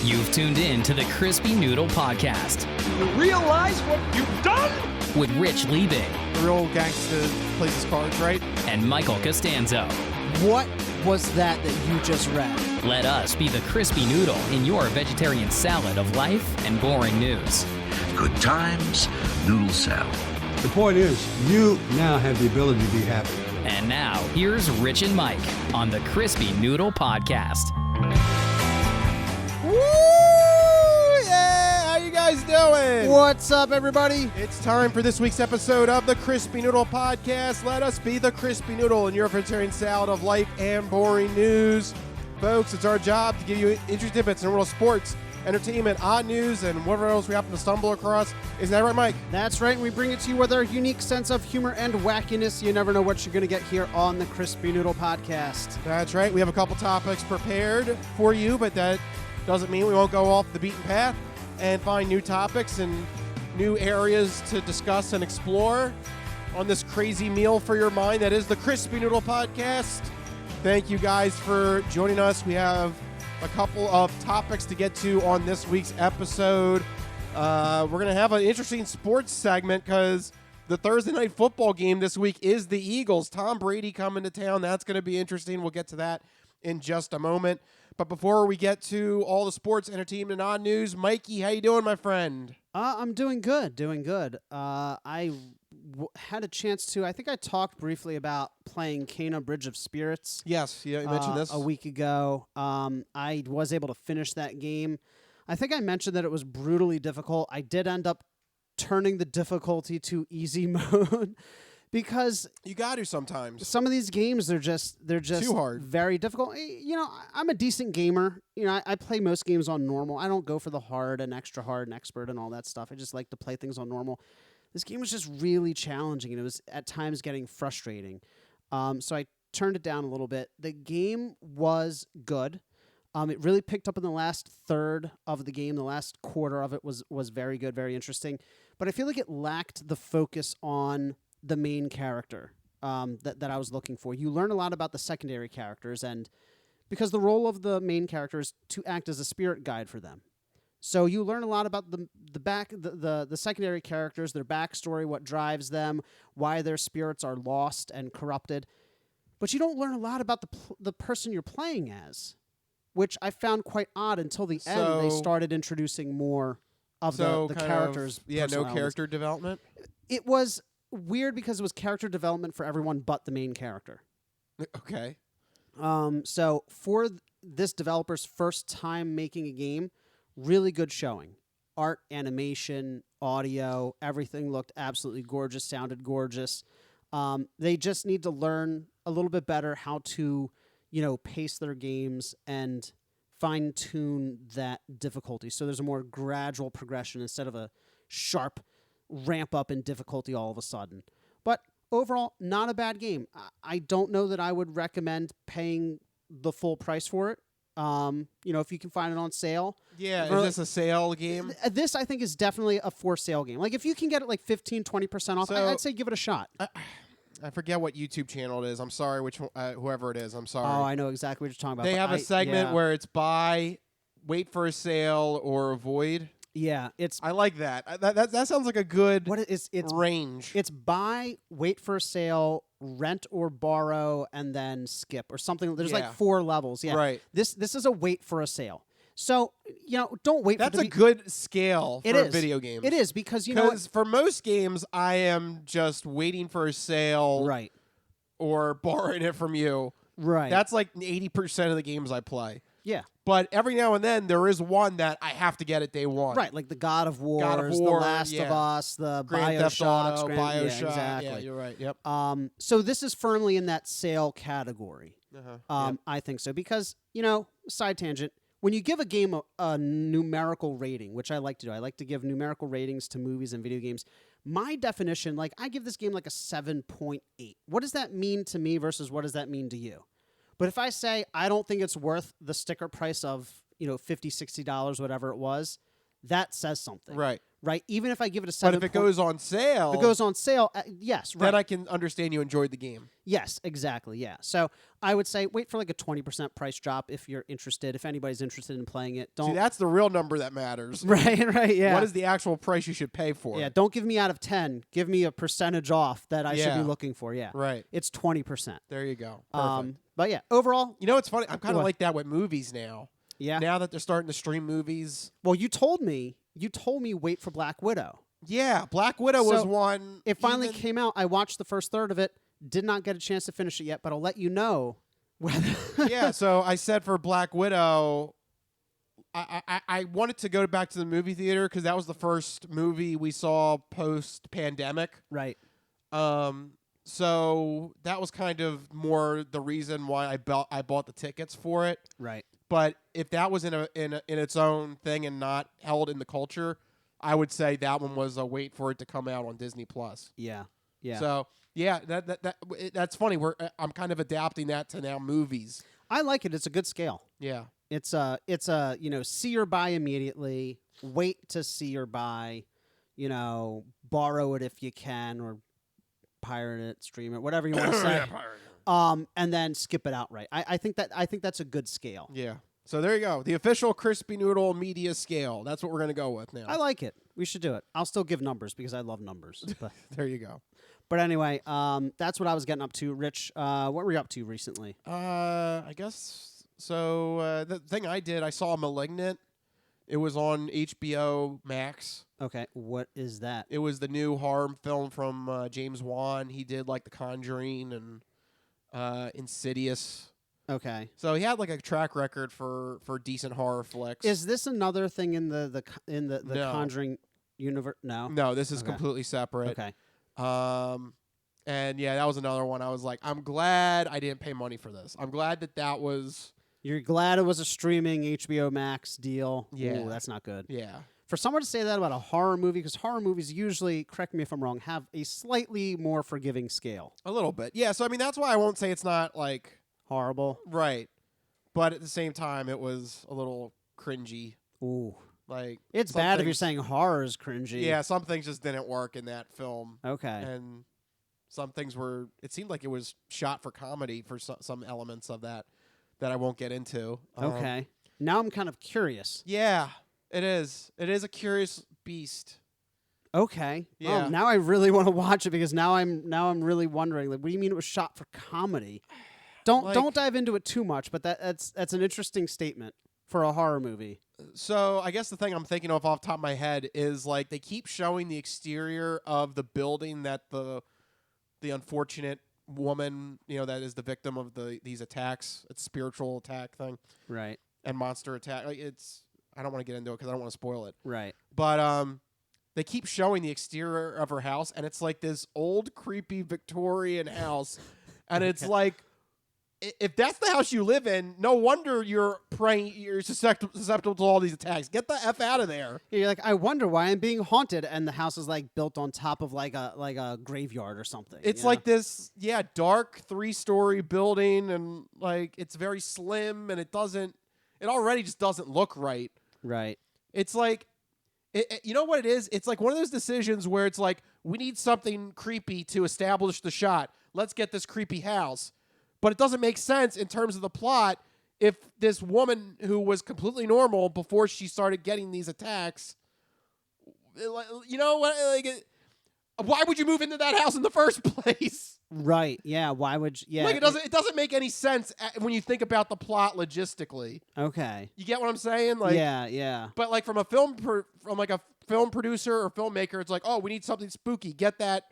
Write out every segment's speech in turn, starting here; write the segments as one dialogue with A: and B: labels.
A: You've tuned in to the Crispy Noodle Podcast.
B: You realize what you've done?
A: With Rich Liebig.
C: The real gangster plays his cards, right?
A: And Michael Costanzo.
D: What was that you just read?
A: Let us be the Crispy Noodle in your vegetarian salad of life and boring news.
E: Good times, noodle salad.
F: The point is, you now have the ability to be happy.
A: And now, here's Rich and Mike on the Crispy Noodle Podcast.
C: Woo! Yeah! How you guys doing?
D: What's up, everybody?
C: It's time for this week's episode of the Crispy Noodle Podcast. Let us be the Crispy Noodle in your vegetarian salad of life and boring news. Folks, it's our job to give you interesting bits in world of sports, entertainment, odd news, and whatever else we happen to stumble across. Isn't that right, Mike?
D: That's right, and we bring it to you with our unique sense of humor and wackiness. You never know what you're going to get here on the Crispy Noodle Podcast.
C: That's right. We have a couple topics prepared for you, but that doesn't mean we won't go off the beaten path and find new topics and new areas to discuss and explore on this crazy meal for your mind that is the Crispy Noodle Podcast. Thank you guys for joining us. We have a couple of topics to get to on this week's episode. We're going to have an interesting sports segment because the Thursday night football game this week is the Eagles. Tom Brady coming to town. That's going to be interesting. We'll get to that in just a moment. But before we get to all the sports, entertainment, and odd news, Mikey, how you doing, my friend?
D: I'm doing good, I had a chance to, I think I talked briefly about playing Kena Bridge of Spirits.
C: Yes, yeah, you mentioned this.
D: A week ago. I was able to finish that game. I think I mentioned that it was brutally difficult. I did end up turning the difficulty to easy mode because
C: you got to sometimes.
D: Some of these games, they're just
C: too hard.
D: Very difficult. You know, I'm a decent gamer. You know, I play most games on normal. I don't go for the hard and extra hard and expert and all that stuff. I just like to play things on normal. This game was just really challenging, and it was at times getting frustrating. So I turned it down a little bit. The game was good. It really picked up in the last third of the game. The last quarter of it was very good, very interesting. But I feel like it lacked the focus on the main character that I was looking for. You learn a lot about the secondary characters, and because the role of the main character is to act as a spirit guide for them. So you learn a lot about the secondary characters, their backstory, what drives them, why their spirits are lost and corrupted. But you don't learn a lot about the person you're playing as, which I found quite odd until the end. They started introducing more of the characters.
C: No character development?
D: It was weird because it was character development for everyone but the main character.
C: Okay.
D: So for this developer's first time making a game, really good showing. Art, animation, audio, everything looked absolutely gorgeous, sounded gorgeous. They just need to learn a little bit better how to, pace their games and fine-tune that difficulty. So there's a more gradual progression instead of a sharp ramp up in difficulty all of a sudden. But overall, not a bad game. I don't know that I would recommend paying the full price for it. If you can find it on sale.
C: Yeah, is this a sale game?
D: This, I think, is definitely a for sale game. Like, if you can get it like 15, 20% off, I'd say give it a shot.
C: I forget what YouTube channel it is. I'm sorry, whoever it is. I'm sorry.
D: Oh, I know exactly what you're talking about.
C: They have a segment where it's buy, wait for a sale, or avoid.
D: Yeah,
C: I like that. That sounds like a good range.
D: It's buy, wait for a sale, rent or borrow, and then skip or something. There's like 4 levels. Yeah,
C: right.
D: This is a wait for a sale. So don't wait.
C: That's a good scale for a video game.
D: It is because
C: for most games I am just waiting for a sale,
D: right,
C: or borrowing it from you.
D: Right.
C: That's like 80% of the games I play.
D: Yeah.
C: But every now and then, there is one that I have to get it day one.
D: Right, like the God of War, The Last of Us, the
C: Grand Theft Auto,
D: Bioshock.
C: Yeah,
D: exactly.
C: Yeah, you're right. Yep.
D: So this is firmly in that sale category.
C: Yep.
D: I think so because, side tangent, when you give a game a numerical rating, which I like to do, I like to give numerical ratings to movies and video games. My definition, I give this game like a 7.8. What does that mean to me versus what does that mean to you? But if I say I don't think it's worth the sticker price of, $50, $60, whatever it was, that says something.
C: Right.
D: right? Even if I give it a
C: But
D: 7.
C: if it goes on sale,
D: if it goes on sale, yes, right.
C: then I can understand you enjoyed the game.
D: Yes, exactly. Yeah. So I would say wait for like a 20% price drop if you're interested. If anybody's interested in playing it, don't.
C: See, that's the real number that matters.
D: Right. Yeah.
C: What is the actual price you should pay for
D: Yeah.
C: it?
D: Don't give me out of 10. Give me a percentage off that I should
C: Yeah.
D: be looking for. Yeah.
C: Right.
D: It's 20%.
C: There you go. Perfect.
D: But yeah, overall,
C: You know, it's funny. I'm kind of
D: What?
C: like that with movies now.
D: yeah.
C: Now that they're starting to stream movies.
D: Well, you told me wait for Black Widow.
C: Yeah, Black Widow was
D: So,
C: one.
D: It finally
C: even-
D: came out. I watched the first third of it. Did not get a chance to finish it yet, but I'll let you know whether.
C: Yeah, so I said for Black Widow, I wanted to go back to the movie theater because that was the first movie we saw post-pandemic.
D: Right.
C: So that was kind of more the reason why I bought the tickets for it.
D: Right.
C: But if that was in its own thing and not held in the culture, I would say that one was a wait for it to come out on Disney Plus.
D: Yeah. Yeah.
C: So yeah, that's funny. I'm kind of adapting that to now movies.
D: I like it. It's a good scale.
C: Yeah.
D: It's a see or buy immediately. Wait to see or buy. Borrow it if you can, or pirate it, stream it, whatever you want to say. And then skip it outright. I think that's a good scale.
C: Yeah. So there you go. The official Crispy Noodle media scale. That's what we're going to go with now.
D: I like it. We should do it. I'll still give numbers because I love numbers. But,
C: There you go.
D: but anyway, that's what I was getting up to. Rich, what were you up to recently?
C: I guess so. The thing I did, I saw Malignant. It was on HBO Max.
D: Okay, what is that?
C: It was the new horror film from James Wan. He did like The Conjuring and Insidious.
D: Okay.
C: So he had like a track record for decent horror flicks.
D: Is this another thing in the
C: No.
D: Conjuring universe? No.
C: No, this is
D: Okay.
C: completely separate.
D: Okay.
C: And yeah, that was another one. I was like, I'm glad I didn't pay money for this. I'm glad that was.
D: You're glad it was a streaming HBO Max deal.
C: Yeah.
D: Ooh, that's not good.
C: Yeah.
D: For someone to say that about a horror movie, because horror movies usually, correct me if I'm wrong, have a slightly more forgiving scale.
C: A little bit. Yeah. So I mean, that's why I won't say it's not like
D: Horrible.
C: right, but at the same time, it was a little cringy.
D: Ooh.
C: Like
D: It's
C: some
D: bad if you're
C: things-
D: saying horror is cringy.
C: Yeah, some things just didn't work in that film.
D: Okay.
C: And some things were. It seemed like it was shot for comedy for some elements of that I won't get into.
D: Okay. Now I'm kind of curious.
C: Yeah, it is. It is a curious beast.
D: Okay.
C: Yeah.
D: Oh, now I really want to watch it because now I'm really wondering. Like, what do you mean it was shot for comedy? Don't dive into it too much, but that's an interesting statement for a horror movie.
C: So I guess the thing I'm thinking of off the top of my head is like they keep showing the exterior of the building that the unfortunate woman, that is the victim of these attacks. It's a spiritual attack thing
D: Right.
C: and monster attack. Like I don't want to get into it because I don't want to spoil it.
D: Right.
C: But they keep showing the exterior of her house, and it's like this old, creepy Victorian house, and it's like, if that's the house you live in, no wonder you're susceptible to all these attacks. Get the F out of there.
D: You're like, I wonder why I'm being haunted, and the house is like built on top of like a graveyard or something.
C: It's
D: you know?
C: like this, dark 3-story building, and like it's very slim, and it already just doesn't look right.
D: Right.
C: It's like, you know what it is? It's like one of those decisions where it's like, we need something creepy to establish the shot. Let's get this creepy house. But it doesn't make sense in terms of the plot if this woman who was completely normal before she started getting these attacks, you know what? Like, why would you move into that house in the first place?
D: Right. Yeah. Why would you? Yeah.
C: Like it doesn't make any sense when you think about the plot logistically.
D: Okay.
C: You get what I'm saying? Like,
D: yeah. Yeah.
C: But like from a film producer or filmmaker, it's like, oh, we need something spooky. Get that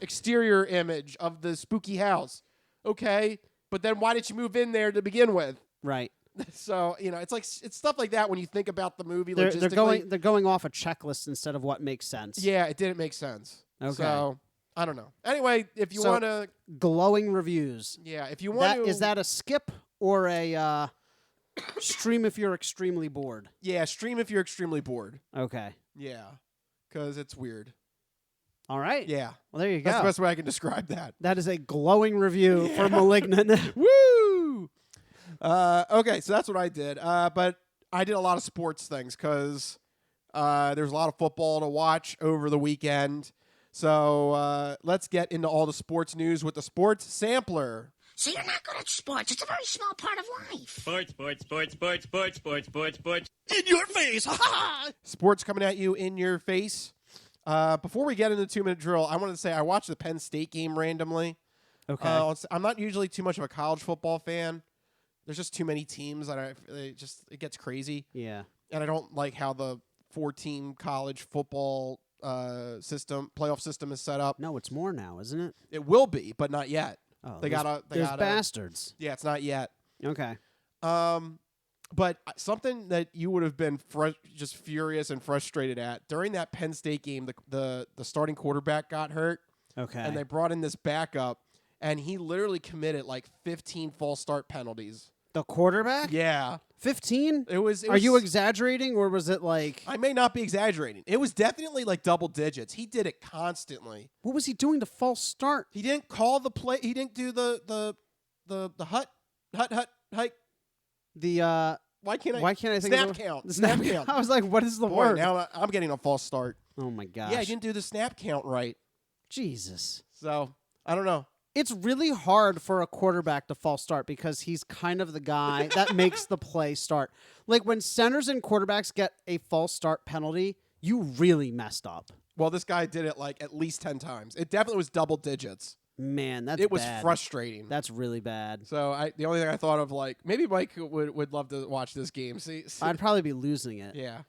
C: exterior image of the spooky house. Okay, but then why did you move in there to begin with?
D: Right.
C: So it's stuff like that when you think about the movie.
D: They're
C: Logistically.
D: they're going off a checklist instead of what makes sense.
C: Yeah, it didn't make sense.
D: Okay.
C: So I don't know. Anyway, if you want to,
D: glowing reviews.
C: if you want to,
D: Is that a skip or a stream if you're extremely bored?
C: Yeah, stream if you're extremely bored.
D: Okay.
C: Yeah, because it's weird.
D: All right.
C: Yeah.
D: Well, there you go.
C: That's the best way I can describe that.
D: That is a glowing review for Malignant.
C: Woo! Okay, so that's what I did. But I did a lot of sports things because There's a lot of football to watch over the weekend. So let's get into all the sports news with the Sports Sampler.
G: So you're not good at sports. It's a very small part of life. Sports.
C: In your face. Sports coming at you in your face. Before we get into the 2-minute drill, I wanted to say I watched the Penn State game randomly.
D: Okay.
C: I'm not usually too much of a college football fan. There's just too many teams that it gets crazy.
D: Yeah.
C: And I don't like how the 4-team college football playoff system is set up.
D: No, it's more now, isn't it?
C: It will be, but not yet.
D: Oh,
C: They gotta
D: bastards.
C: Yeah, it's not yet.
D: Okay.
C: But something that you would have been just furious and frustrated at during that Penn State game, the starting quarterback got hurt.
D: Okay.
C: And they brought in this backup, and he literally committed like 15 false start penalties.
D: The quarterback?
C: Yeah.
D: 15?
C: It was.
D: Are you exaggerating, or was it like...
C: I may not be exaggerating. It was definitely like double digits. He did it constantly.
D: What was he doing to false start?
C: He didn't call the play. He didn't do the hut.
D: The
C: Why can't
D: I think
C: snap
D: of
C: count?
D: the
C: Snap count.
D: I was like, what is the
C: Boy,
D: word?
C: now I'm getting a false start.
D: Oh my gosh.
C: Yeah, he didn't do the snap count right.
D: Jesus.
C: So I don't know.
D: It's really hard for a quarterback to false start because he's kind of the guy that makes the play start. Like when centers and quarterbacks get a false start penalty, you really messed up.
C: Well, this guy did it like at least 10 times. It definitely was double digits.
D: Man, that's
C: It was
D: bad.
C: frustrating.
D: That's really bad.
C: So the only thing I thought of, like, maybe Mike would love to watch this game. See?
D: I'd probably be losing it.
C: Yeah.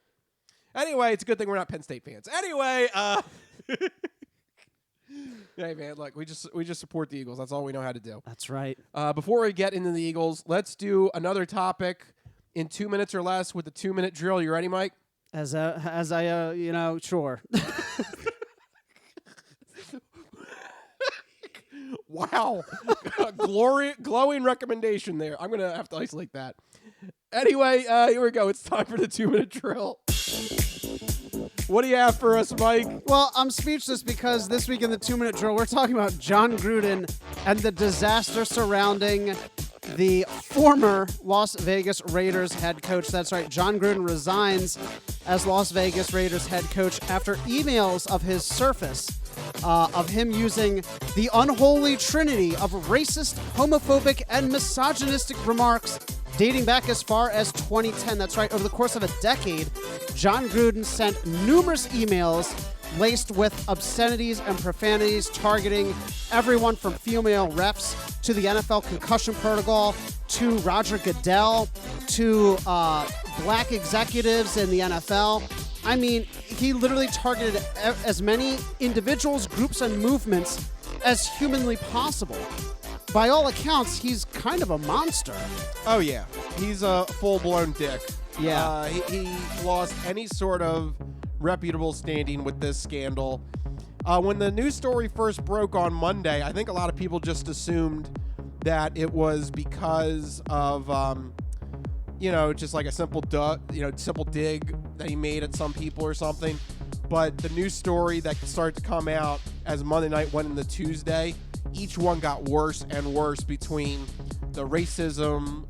C: Anyway, it's a good thing we're not Penn State fans. Anyway, hey man, look, we just support the Eagles. That's all we know how to do.
D: That's right.
C: Before we get into the Eagles, let's do another topic in 2 minutes or less with the 2-minute drill. You ready, Mike?
D: As I sure.
C: Wow. Glowing recommendation there. I'm going to have to isolate that. Anyway, here we go. It's time for the 2-minute drill. What do you have for us, Mike?
D: Well, I'm speechless because this week in the 2-minute drill, we're talking about John Gruden and the disaster surrounding the former Las Vegas Raiders head coach. That's right. John Gruden resigns as Las Vegas Raiders head coach after emails of his surface of him using the unholy trinity of racist, homophobic, and misogynistic remarks dating back as far as 2010. That's right. Over the course of a decade, John Gruden sent numerous emails laced with obscenities and profanities targeting everyone from female refs to the NFL concussion protocol to Roger Goodell to black executives in the NFL. I mean, he literally targeted as many individuals, groups, and movements as humanly possible. By all accounts, he's kind of a monster.
C: Oh, yeah. He's a full-blown dick.
D: Yeah.
C: He lost any sort of reputable standing with this scandal. When the news story first broke on Monday, I think a lot of people just assumed that it was because of, just like a simple dig that he made at some people or something. But the news story that started to come out as Monday night went into Tuesday, each one got worse and worse between the racism,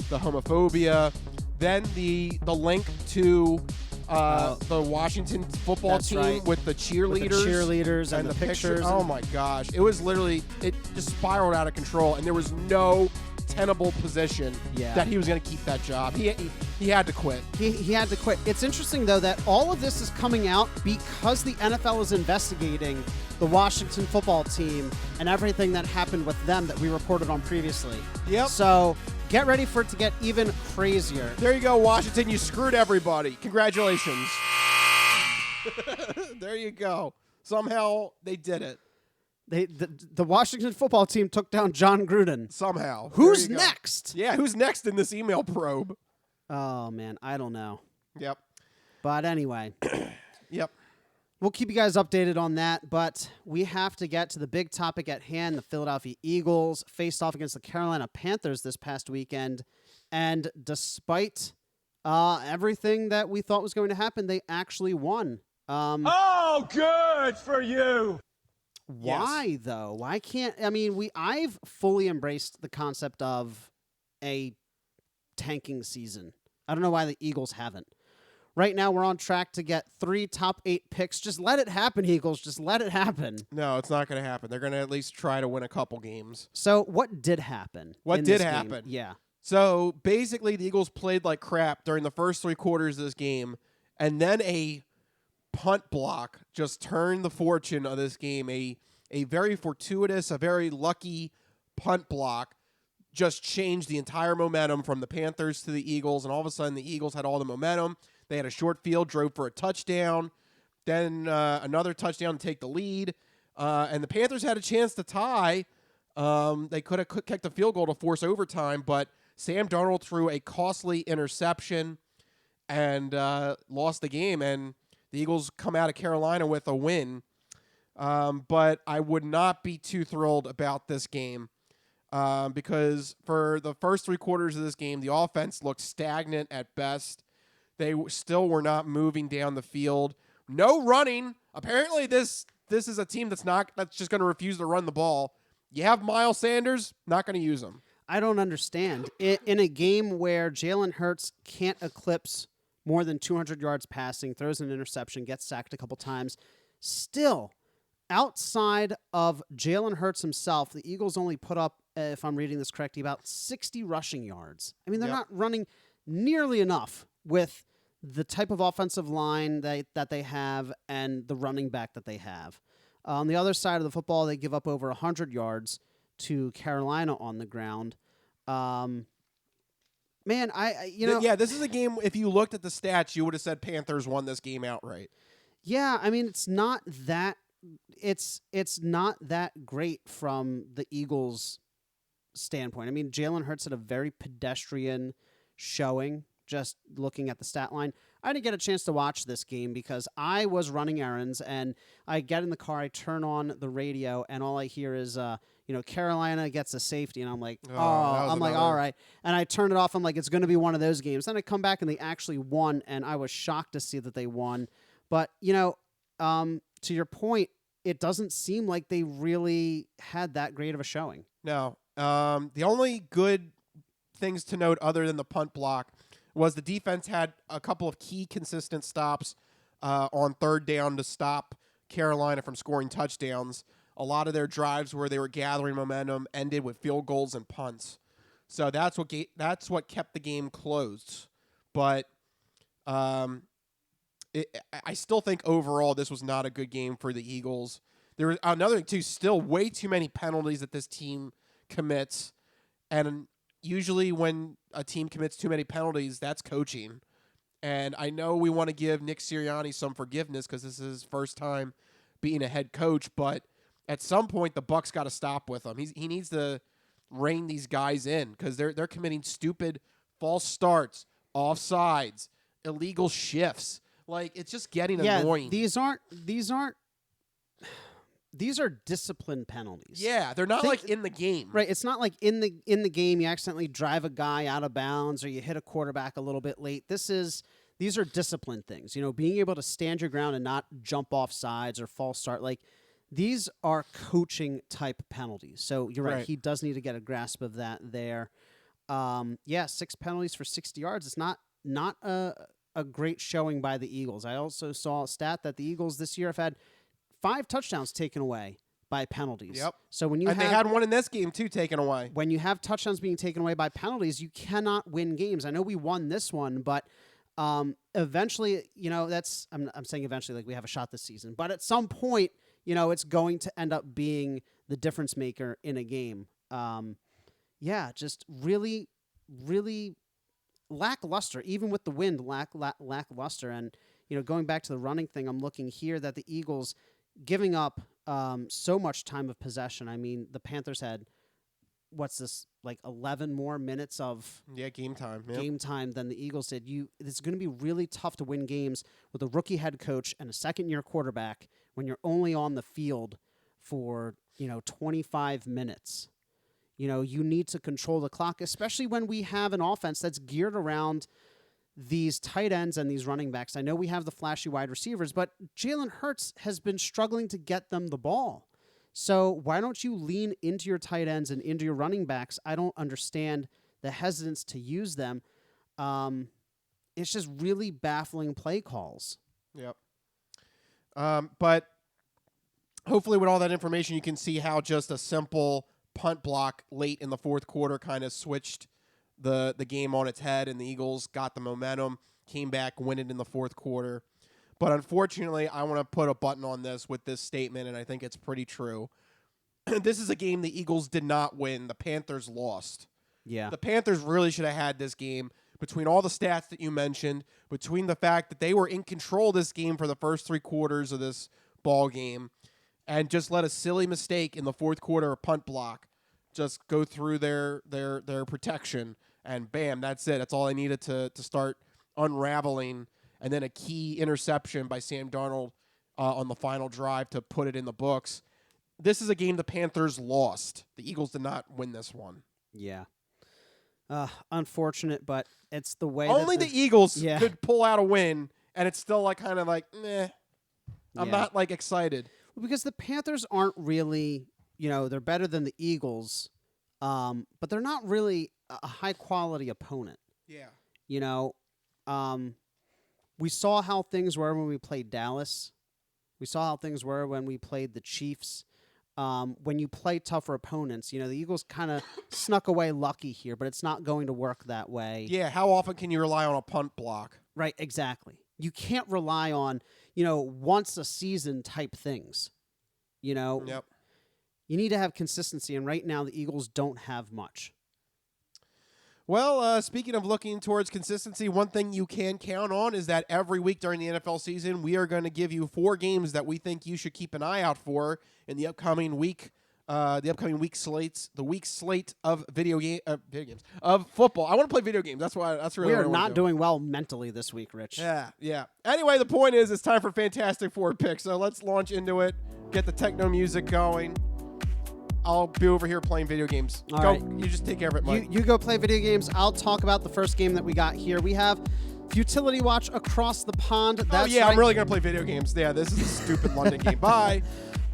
C: the homophobia, then the link to the Washington football team
D: right.
C: with the cheerleaders,
D: and the pictures.
C: Oh my gosh. It was literally, it just spiraled out of control, and there was no tenable position that he was going to keep that job. He had to quit.
D: He had to quit. It's interesting, though, that all of this is coming out because the NFL is investigating the Washington football team and everything that happened with them that we reported on previously.
C: Yep.
D: So get ready for it to get even crazier.
C: There you go, Washington. You screwed everybody. Congratulations. There you go. Somehow they did it.
D: The Washington football team took down John Gruden.
C: Somehow.
D: Who's next?
C: Yeah, who's next in this email probe?
D: Oh, man, I don't know.
C: Yep.
D: But anyway.
C: Yep.
D: We'll keep you guys updated on that, but we have to get to the big topic at hand. The Philadelphia Eagles faced off against the Carolina Panthers this past weekend, and despite everything that we thought was going to happen, they actually won.
B: Oh, good for you.
D: Why, though? Why can't... I mean, I've fully embraced the concept of a tanking season. I don't know why the Eagles haven't. Right now, we're on track to get 3 top 8 picks. Just let it happen, Eagles. Just let it happen.
C: No, it's not going to happen. They're going to at least try to win a couple games.
D: So, what did happen?
C: What
D: in
C: did
D: this game?
C: happen?
D: Yeah.
C: So basically, the Eagles played like crap during the first 3 quarters of this game, and then a punt block just turned the fortune of this game. A very fortuitous, a very lucky punt block just changed the entire momentum from the Panthers to the Eagles, and all of a sudden the Eagles had all the momentum. They had a short field, drove for a touchdown, then another touchdown to take the lead, and the Panthers had a chance to tie. They could have kicked a field goal to force overtime, but Sam Darnold threw a costly interception and lost the game, and the Eagles come out of Carolina with a win. But I would not be too thrilled about this game because for the first 3 quarters of this game, the offense looked stagnant at best. They still were not moving down the field. No running. Apparently, this is a team that's just going to refuse to run the ball. You have Miles Sanders, not going to use him.
D: I don't understand. In a game where Jalen Hurts can't eclipse more than 200 yards passing, throws an interception, gets sacked a couple times, still, outside of Jalen Hurts himself, the Eagles only put up, if I'm reading this correctly, about 60 rushing yards. I mean, they're not running nearly enough with the type of offensive line that they have and the running back that they have. On the other side of the football, they give up over 100 yards to Carolina on the ground. Man,
C: this is a game, if you looked at the stats, you would have said Panthers won this game outright.
D: Yeah, I mean, it's not that great from the Eagles' standpoint. I mean, Jalen Hurts had a very pedestrian showing, just looking at the stat line. I didn't get a chance to watch this game because I was running errands, and I get in the car, I turn on the radio, and all I hear is, Carolina gets a safety, and I'm like, all right. And I turn it off. I'm like, it's going to be one of those games. Then I come back, and they actually won, and I was shocked to see that they won. But, to your point, it doesn't seem like they really had that great of a showing.
C: No. The only good things to note other than the punt block was the defense had a couple of key consistent stops on third down to stop Carolina from scoring touchdowns. A lot of their drives where they were gathering momentum ended with field goals and punts. So that's what kept the game closed. But I still think overall this was not a good game for the Eagles. There was another thing, too, still way too many penalties that this team commits. And usually when a team commits too many penalties, that's coaching. And I know we want to give Nick Sirianni some forgiveness because this is his first time being a head coach, but at some point the Bucs got to stop with him. He needs to rein these guys in because they're committing stupid false starts, offsides, illegal shifts. Like, it's just getting annoying.
D: These are discipline penalties.
C: Yeah, they're not like in the game.
D: Right, it's not like in the game you accidentally drive a guy out of bounds or you hit a quarterback a little bit late. These are discipline things. Being able to stand your ground and not jump off sides or false start. Like, these are coaching type penalties. So you're right. He does need to get a grasp of that there. 6 penalties for 60 yards. It's not a great showing by the Eagles. I also saw a stat that the Eagles this year have had 5 touchdowns taken away by penalties.
C: Yep.
D: So they
C: had one in this game too taken away.
D: When you have touchdowns being taken away by penalties, you cannot win games. I know we won this one, but eventually, I'm saying eventually, like we have a shot this season. But at some point, it's going to end up being the difference maker in a game. Just really, really lackluster. Even with the wind, lackluster. And going back to the running thing, I'm looking here that the Eagles giving up so much time of possession. I mean, the Panthers had, 11 more minutes of
C: game time.
D: Game time than the Eagles did. It's going to be really tough to win games with a rookie head coach and a second-year quarterback when you're only on the field for 25 minutes. You need to control the clock, especially when we have an offense that's geared around these tight ends and these running backs. I know we have the flashy wide receivers, but Jalen Hurts has been struggling to get them the ball. So why don't you lean into your tight ends and into your running backs? I don't understand the hesitance to use them. it's just really baffling play calls.
C: Yep. But hopefully with all that information, you can see how just a simple punt block late in the fourth quarter kind of switched the game on its head, and the Eagles got the momentum, came back, win it in the fourth quarter. But unfortunately, I want to put a button on this with this statement, and I think it's pretty true. This is a game the Eagles did not win. The Panthers lost.
D: Yeah.
C: The Panthers really should have had this game. Between all the stats that you mentioned, between the fact that they were in control of this game for the first 3 quarters of this ball game, and just let a silly mistake in the fourth quarter, a punt block, just go through their protection, and bam, that's it. That's all I needed to start unraveling, and then a key interception by Sam Darnold on the final drive to put it in the books. This is a game the Panthers lost. The Eagles did not win this one.
D: Yeah. Unfortunate, but it's the way
C: only
D: that
C: the Eagles
D: Yeah.
C: could pull out a win, and it's still like kind of like, meh. I'm
D: Yeah.
C: not like excited.
D: Because the Panthers aren't really, they're better than the Eagles, but they're not really a high-quality opponent.
C: Yeah.
D: We saw how things were when we played Dallas. We saw how things were when we played the Chiefs. When you play tougher opponents, the Eagles kind of snuck away lucky here, but it's not going to work that way.
C: Yeah, how often can you rely on a punt block?
D: Right, exactly. You can't rely on, once a season type things.
C: Yep.
D: You need to have consistency, and right now the Eagles don't have much.
C: Well, speaking of looking towards consistency, one thing you can count on is that every week during the NFL season, we are going to give you 4 games that we think you should keep an eye out for in the upcoming week. The week slate of video games of football. I want to play video games. That's really
D: We
C: what
D: are
C: I wanna
D: not
C: do.
D: doing well mentally this week, Rich.
C: Yeah. Anyway, the point is, it's time for Fantastic Four picks. So let's launch into it. Get the techno music going. I'll be over here playing video games.
D: All
C: Go.
D: right.
C: You just take care of it, Mike.
D: You go play video games. I'll talk about the first game that we got here. We have Futility Watch Across the Pond. That's
C: I'm
D: right.
C: really going to play video games. Yeah, this is a stupid London game. Bye.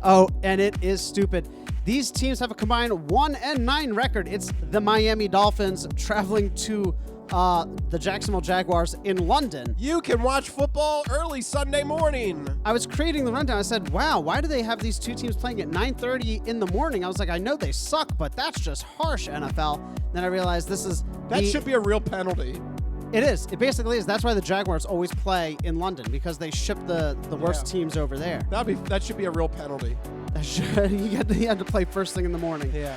D: Oh, and it is stupid. These teams have a combined 1-9 record. It's the Miami Dolphins traveling to the Jacksonville Jaguars in London.
C: You can watch football early Sunday morning.
D: I was creating the rundown. I said, wow, why do they have these 2 teams playing at 9:30 in the morning? I was like, I know they suck, but that's just harsh, NFL. Then I realized
C: That should be a real penalty.
D: It is. It basically is. That's why the Jaguars always play in London, because they ship the worst teams over there.
C: That should be a real penalty.
D: You had to play first thing in the morning.
C: Yeah.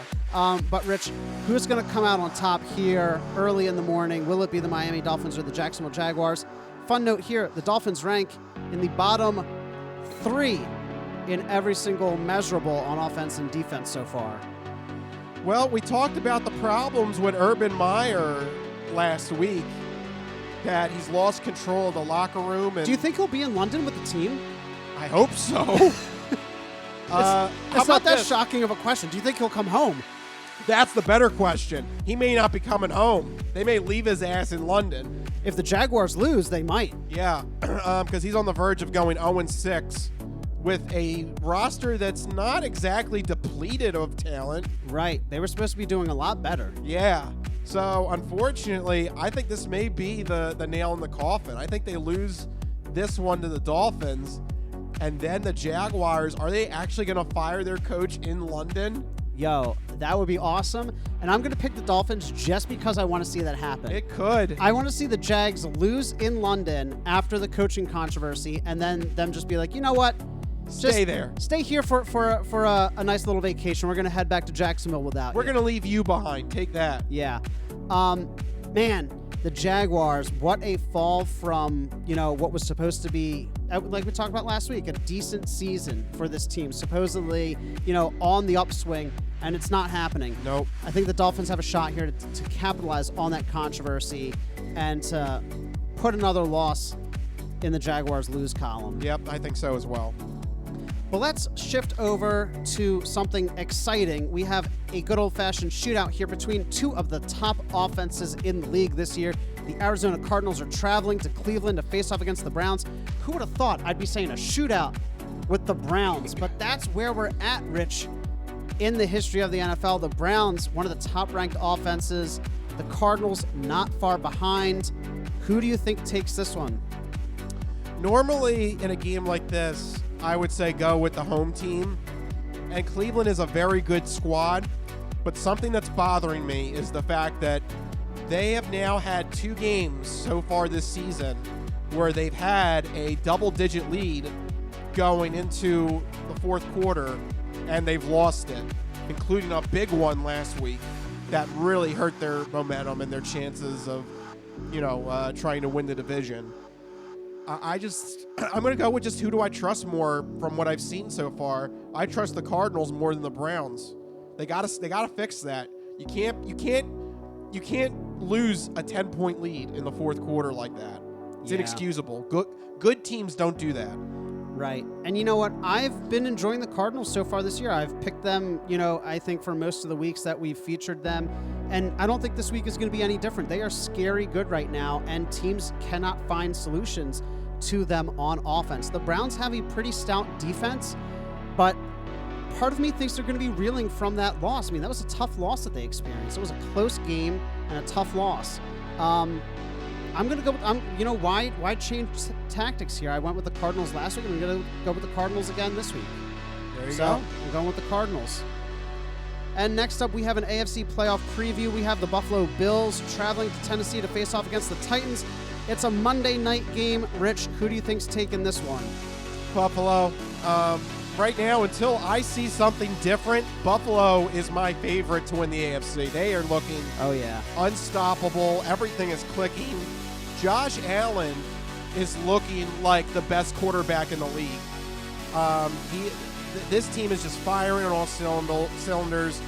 D: But, Rich, who's going to come out on top here early in the morning? Will it be the Miami Dolphins or the Jacksonville Jaguars? Fun note here, the Dolphins rank in the bottom 3 in every single measurable on offense and defense so far.
C: Well, we talked about the problems with Urban Meyer last week, that he's lost control of the locker room. And
D: Do you think he'll be in London with the team?
C: I hope so.
D: It's not that shocking of a question. Do you think he'll come home?
C: That's the better question. He may not be coming home. They may leave his ass in London.
D: If the Jaguars lose, they might.
C: Yeah, because he's on the verge of going 0-6 with a roster that's not exactly depleted of talent.
D: Right. They were supposed to be doing a lot better.
C: Yeah. So, unfortunately, I think this may be the nail in the coffin. I think they lose this one to the Dolphins. And then the Jaguars, are they actually going to fire their coach in London?
D: Yo, that would be awesome. And I'm going to pick the Dolphins just because I want to see that happen.
C: It could.
D: I want to see the Jags lose in London after the coaching controversy, and then them just be like, you know what?
C: Stay there.
D: Stay here for a nice little vacation. We're going to head back to Jacksonville without
C: We're
D: you.
C: going to leave you behind. Take that.
D: Yeah. Man, the Jaguars, what a fall from, what was supposed to be, like we talked about last week, a decent season for this team. Supposedly, on the upswing, and it's not happening.
C: Nope.
D: I think the Dolphins have a shot here to capitalize on that controversy and to put another loss in the Jaguars lose column.
C: Yep, I think so as well.
D: Well, let's shift over to something exciting. We have a good old-fashioned shootout here between 2 of the top offenses in the league this year. The Arizona Cardinals are traveling to Cleveland to face off against the Browns. Who would have thought I'd be saying a shootout with the Browns? But that's where we're at, Rich, in the history of the NFL. The Browns, one of the top-ranked offenses. The Cardinals not far behind. Who do you think takes this one?
C: Normally, in a game like this, I would say go with the home team. And Cleveland is a very good squad. But something that's bothering me is the fact that they have now had 2 games so far this season where they've had a double-digit lead going into the fourth quarter, and they've lost it, including a big one last week that really hurt their momentum and their chances of, trying to win the division. I'm going to go with just who do I trust more from what I've seen so far. I trust the Cardinals more than the Browns. They got to fix that. You can't lose a 10-point lead in the fourth quarter like that. It's inexcusable. Good teams don't do that.
D: Right. And you know what? I've been enjoying the Cardinals so far this year. I've picked them, I think for most of the weeks that we've featured them. And I don't think this week is going to be any different. They are scary good right now, and teams cannot find solutions to them on offense. The Browns have a pretty stout defense, but part of me thinks they're going to be reeling from that loss. I mean, that was a tough loss that they experienced. It was a close game and a tough loss. I'm going to go with, why change tactics here? I went with the Cardinals last week. I'm going to go with the Cardinals again this week.
C: There you go.
D: I'm going with the Cardinals. And next up, we have an AFC playoff preview. We have the Buffalo Bills traveling to Tennessee to face off against the Titans. It's a Monday night game. Rich, who do you think's taking this one?
C: Buffalo. Right now, until I see something different, Buffalo is my favorite to win the AFC. They are looking unstoppable. Everything is clicking. Josh Allen is looking like the best quarterback in the league. This team is just firing on all cylinders.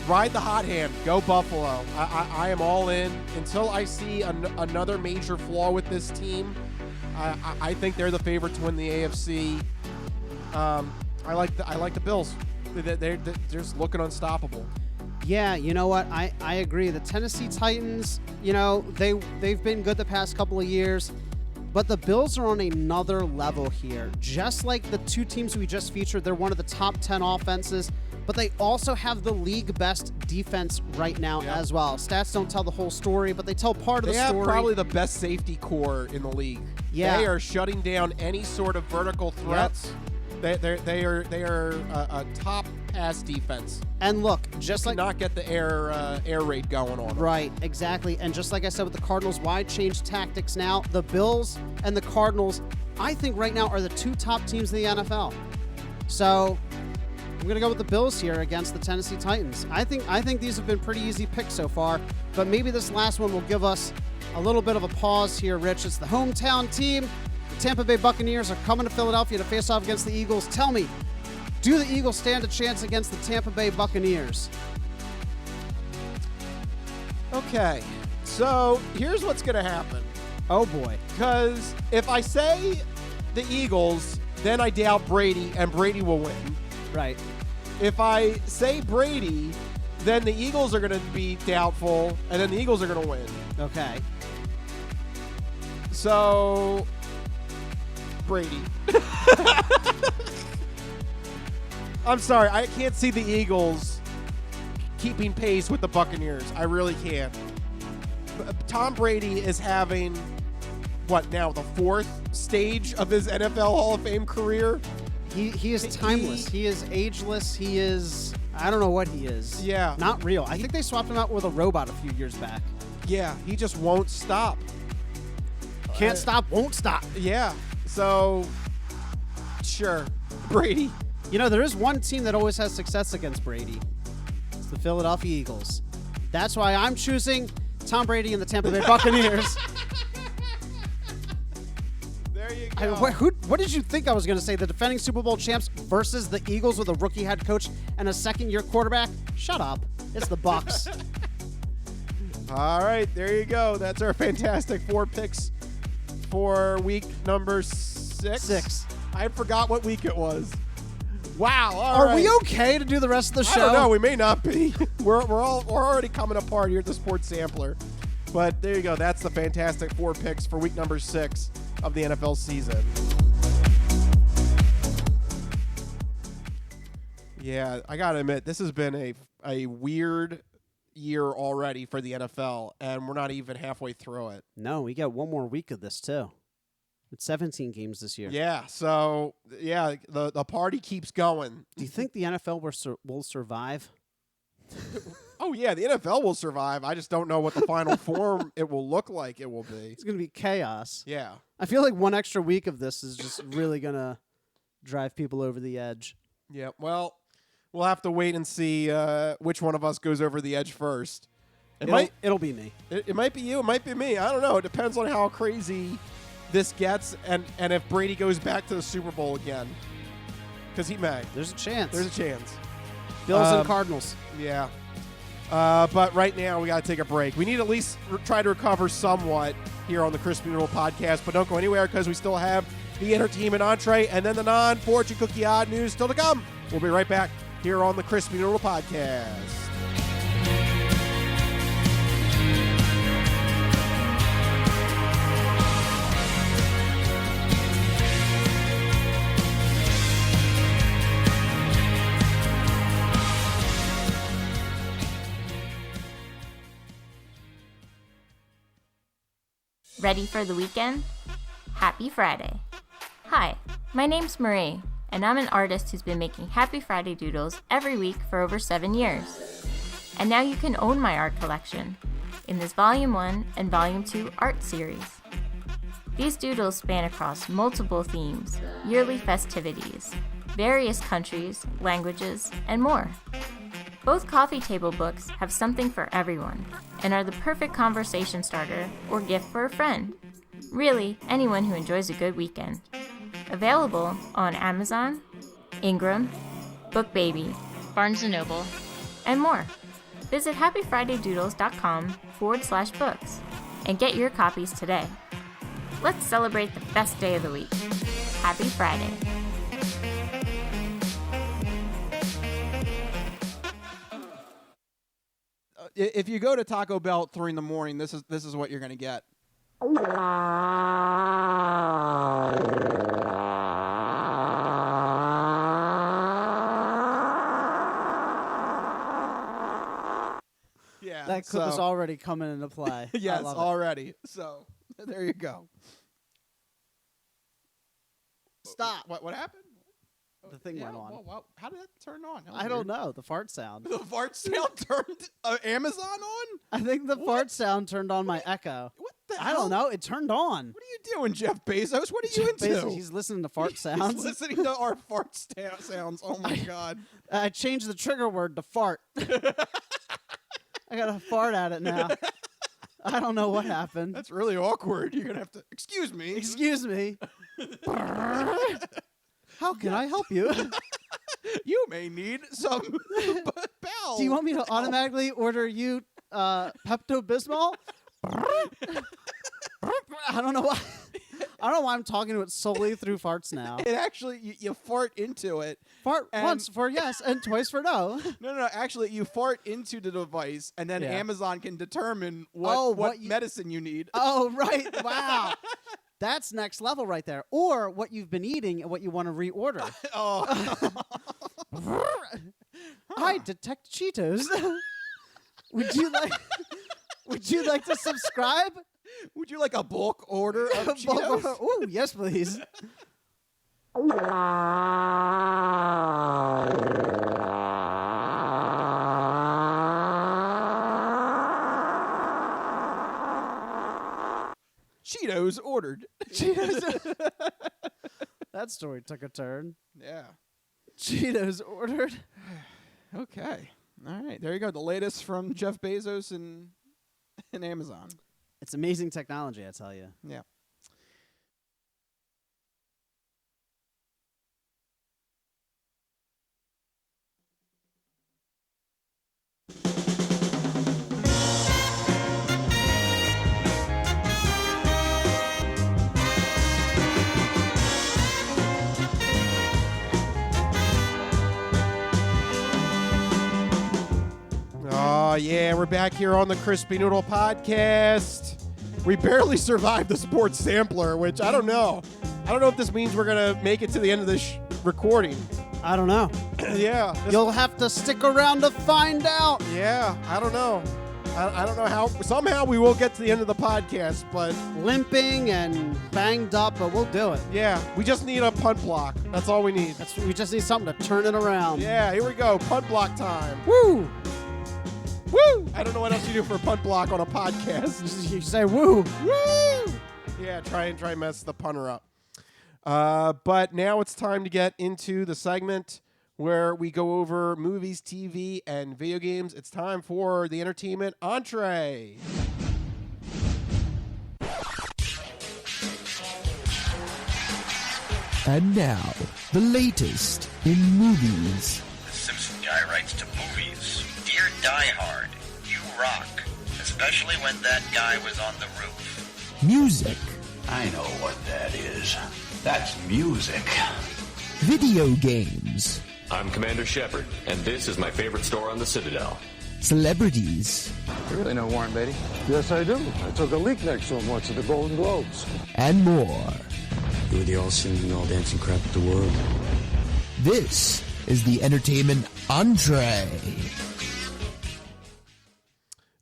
C: Ride the hot hand. Go Buffalo. I am all in. Until I see another major flaw with this team, I think they're the favorite to win the AFC. I like the Bills. They're just looking unstoppable.
D: Yeah, you know what? I agree. The Tennessee Titans, they've been good the past couple of years, but the Bills are on another level here. Just like the 2 teams we just featured, they're one of the top 10 offenses, but they also have the league best defense right now as well. Stats don't tell the whole story, but they tell part of the story.
C: They have probably the best safety core in the league.
D: Yeah.
C: They are shutting down any sort of vertical threats. Yep. They are a top pass defense.
D: And look, just like
C: not get the air raid going on.
D: Right, exactly. And just like I said with the Cardinals, why change tactics now? The Bills and the Cardinals, I think right now are the 2 top teams in the NFL. So I'm going to go with the Bills here against the Tennessee Titans. I think these have been pretty easy picks so far, but maybe this last one will give us a little bit of a pause here, Rich. It's the hometown team. The Tampa Bay Buccaneers are coming to Philadelphia to face off against the Eagles. Tell me, do the Eagles stand a chance against the Tampa Bay Buccaneers?
C: Okay, so here's what's going to happen.
D: Oh, boy.
C: Because if I say the Eagles, then I doubt Brady, and Brady will win.
D: Right.
C: If I say Brady, then the Eagles are going to be doubtful, and then the Eagles are going to win.
D: Okay.
C: So, Brady. I'm sorry, I can't see the Eagles keeping pace with the Buccaneers. I really can't. Tom Brady is having, what now, the 4th stage of his NFL Hall of Fame career?
D: He is timeless. He is ageless. He is, I don't know what he is.
C: Yeah.
D: Not real. I think they swapped him out with a robot a few years back.
C: Yeah, he just won't stop.
D: Can't stop, won't stop.
C: Yeah, so, sure, Brady.
D: There is one team that always has success against Brady. It's the Philadelphia Eagles. That's why I'm choosing Tom Brady and the Tampa Bay Buccaneers.
C: There you go.
D: What did you think I was going to say? The defending Super Bowl champs versus the Eagles with a rookie head coach and a second-year quarterback? Shut up. It's the Bucs.
C: All right, there you go. That's our fantastic 4 picks for week number 6. I forgot what week it was. Wow.
D: Are we okay to do the rest of the show?
C: I don't know. We may not be. We're already coming apart here at the Sports Sampler. But there you go. That's the fantastic 4 picks for week number 6 of the NFL season. Yeah, I got to admit, this has been a weird, year already for the NFL, and we're not even halfway through it.
D: No, we got one more week of this, too. It's 17 games this year.
C: Yeah, so, yeah, the party keeps going.
D: Do you think the NFL will survive?
C: Oh, yeah, the NFL will survive. I just don't know what the final form it will look like it will be.
D: It's going to be chaos.
C: Yeah.
D: I feel like one extra week of this is just really going to drive people over the edge.
C: Yeah, well, we'll have to wait and see which one of us goes over the edge first.
D: It'll be me.
C: It might be you. It might be me. I don't know. It depends on how crazy this gets and if Brady goes back to the Super Bowl again. Because he may.
D: There's a chance.
C: There's a chance.
D: Bills and Cardinals.
C: Yeah. But right now, we got to take a break. We need to at least try to recover somewhat here on the Crispy Noodle podcast, but don't go anywhere because we still have the entertainment entree and then the non-fortune cookie odd news still to come. We'll be right back here on the Crispy Noodle podcast.
H: Ready for the weekend? Happy Friday. Hi, my name's Marie, and I'm an artist who's been making Happy Friday doodles every week for over 7 years. And now you can own my art collection in this Volume 1 and Volume 2 art series. These doodles span across multiple themes, yearly festivities, various countries, languages, and more. Both coffee table books have something for everyone and are the perfect conversation starter or gift for a friend. Really, anyone who enjoys a good weekend. Available on Amazon, Ingram, BookBaby, Barnes & Noble, and more. Visit happyfridaydoodles.com/books and get your copies today. Let's celebrate the best day of the week. Happy Friday.
I: If you go to Taco Bell at 3 a.m, this is what you're going to get.
C: Yeah,
D: That clip is already coming into play.
I: Yes, already. So there you go.
D: Stop.
I: What happened?
D: The thing went on.
I: Well, how did that turn on? That was
D: I
I: weird.
D: don't know. The fart sound.
I: The fart sound turned Amazon on?
D: I think the fart sound turned on my Echo.
I: What the
D: I
I: hell?
D: don't know. It turned on.
I: What are you doing, Jeff Bezos? What are you into?
D: Basically, he's listening to fart sounds.
I: He's listening to our fart sounds. Oh, my God.
D: I changed the trigger word to fart. I got to fart at it now. I don't know what happened.
I: That's really awkward. You're going to have to... Excuse me.
D: Excuse me. How can I help you?
I: You may need some bowel.
D: Do you want me to automatically order you Pepto-Bismol? I don't know why. I don't know why I'm talking to it solely through farts now.
I: It actually, you fart into it.
D: Fart once for yes and twice for no.
I: No. Actually, you fart into the device, and then
D: Yeah.
I: Amazon can determine what medicine you need.
D: Oh, right. Wow. That's next level right there. Or what you've been eating and what you want to reorder. I detect Cheetos. Would you like to subscribe?
I: Would you like a bulk order of Cheetos?
D: Oh, yes, please.
I: Cheetos ordered.
D: Cheetos. That story took a turn.
I: Yeah.
D: Cheetos ordered.
I: Okay. All right. There you go. The latest from Jeff Bezos and Amazon.
D: It's amazing technology, I tell you.
I: Yeah.
C: Oh, yeah, we're back here on the Crispy Noodle podcast. We barely survived the sports sampler, which I don't know. I don't know if this means we're going to make it to the end of this recording.
D: I don't know.
C: Yeah.
D: You'll have to stick around to find out.
C: Yeah, I don't know. I don't know how. Somehow we will get to the end of the podcast, but
D: Limping and banged up, but we'll do it.
C: yeah, we just need a punt block. That's all we need.
D: We just need something to turn it around.
C: Yeah, here we go. Punt block time.
D: Woo!
C: Woo! I don't know what else you do for a punt block on a podcast.
D: You say woo.
C: Woo! Yeah, try and mess the punter up. But now it's time to get into the segment where we go over movies, TV, and video games. It's time for the entertainment entree.
J: And now, the latest in movies.
K: The Simpson guy writes to movies. Dear Die Hard, you rock. Especially when that guy was on the roof.
J: Music.
E: I know what that is. That's music.
J: Video games.
L: I'm Commander Shepard, and this is my favorite store on the Citadel.
J: Celebrities.
M: You really know Warren Beatty? Yes, I do. I took a leak next to him once at the Golden Globes.
J: And more.
N: You were the all-singing, all-dancing crap of the world.
J: This is the entertainment entree.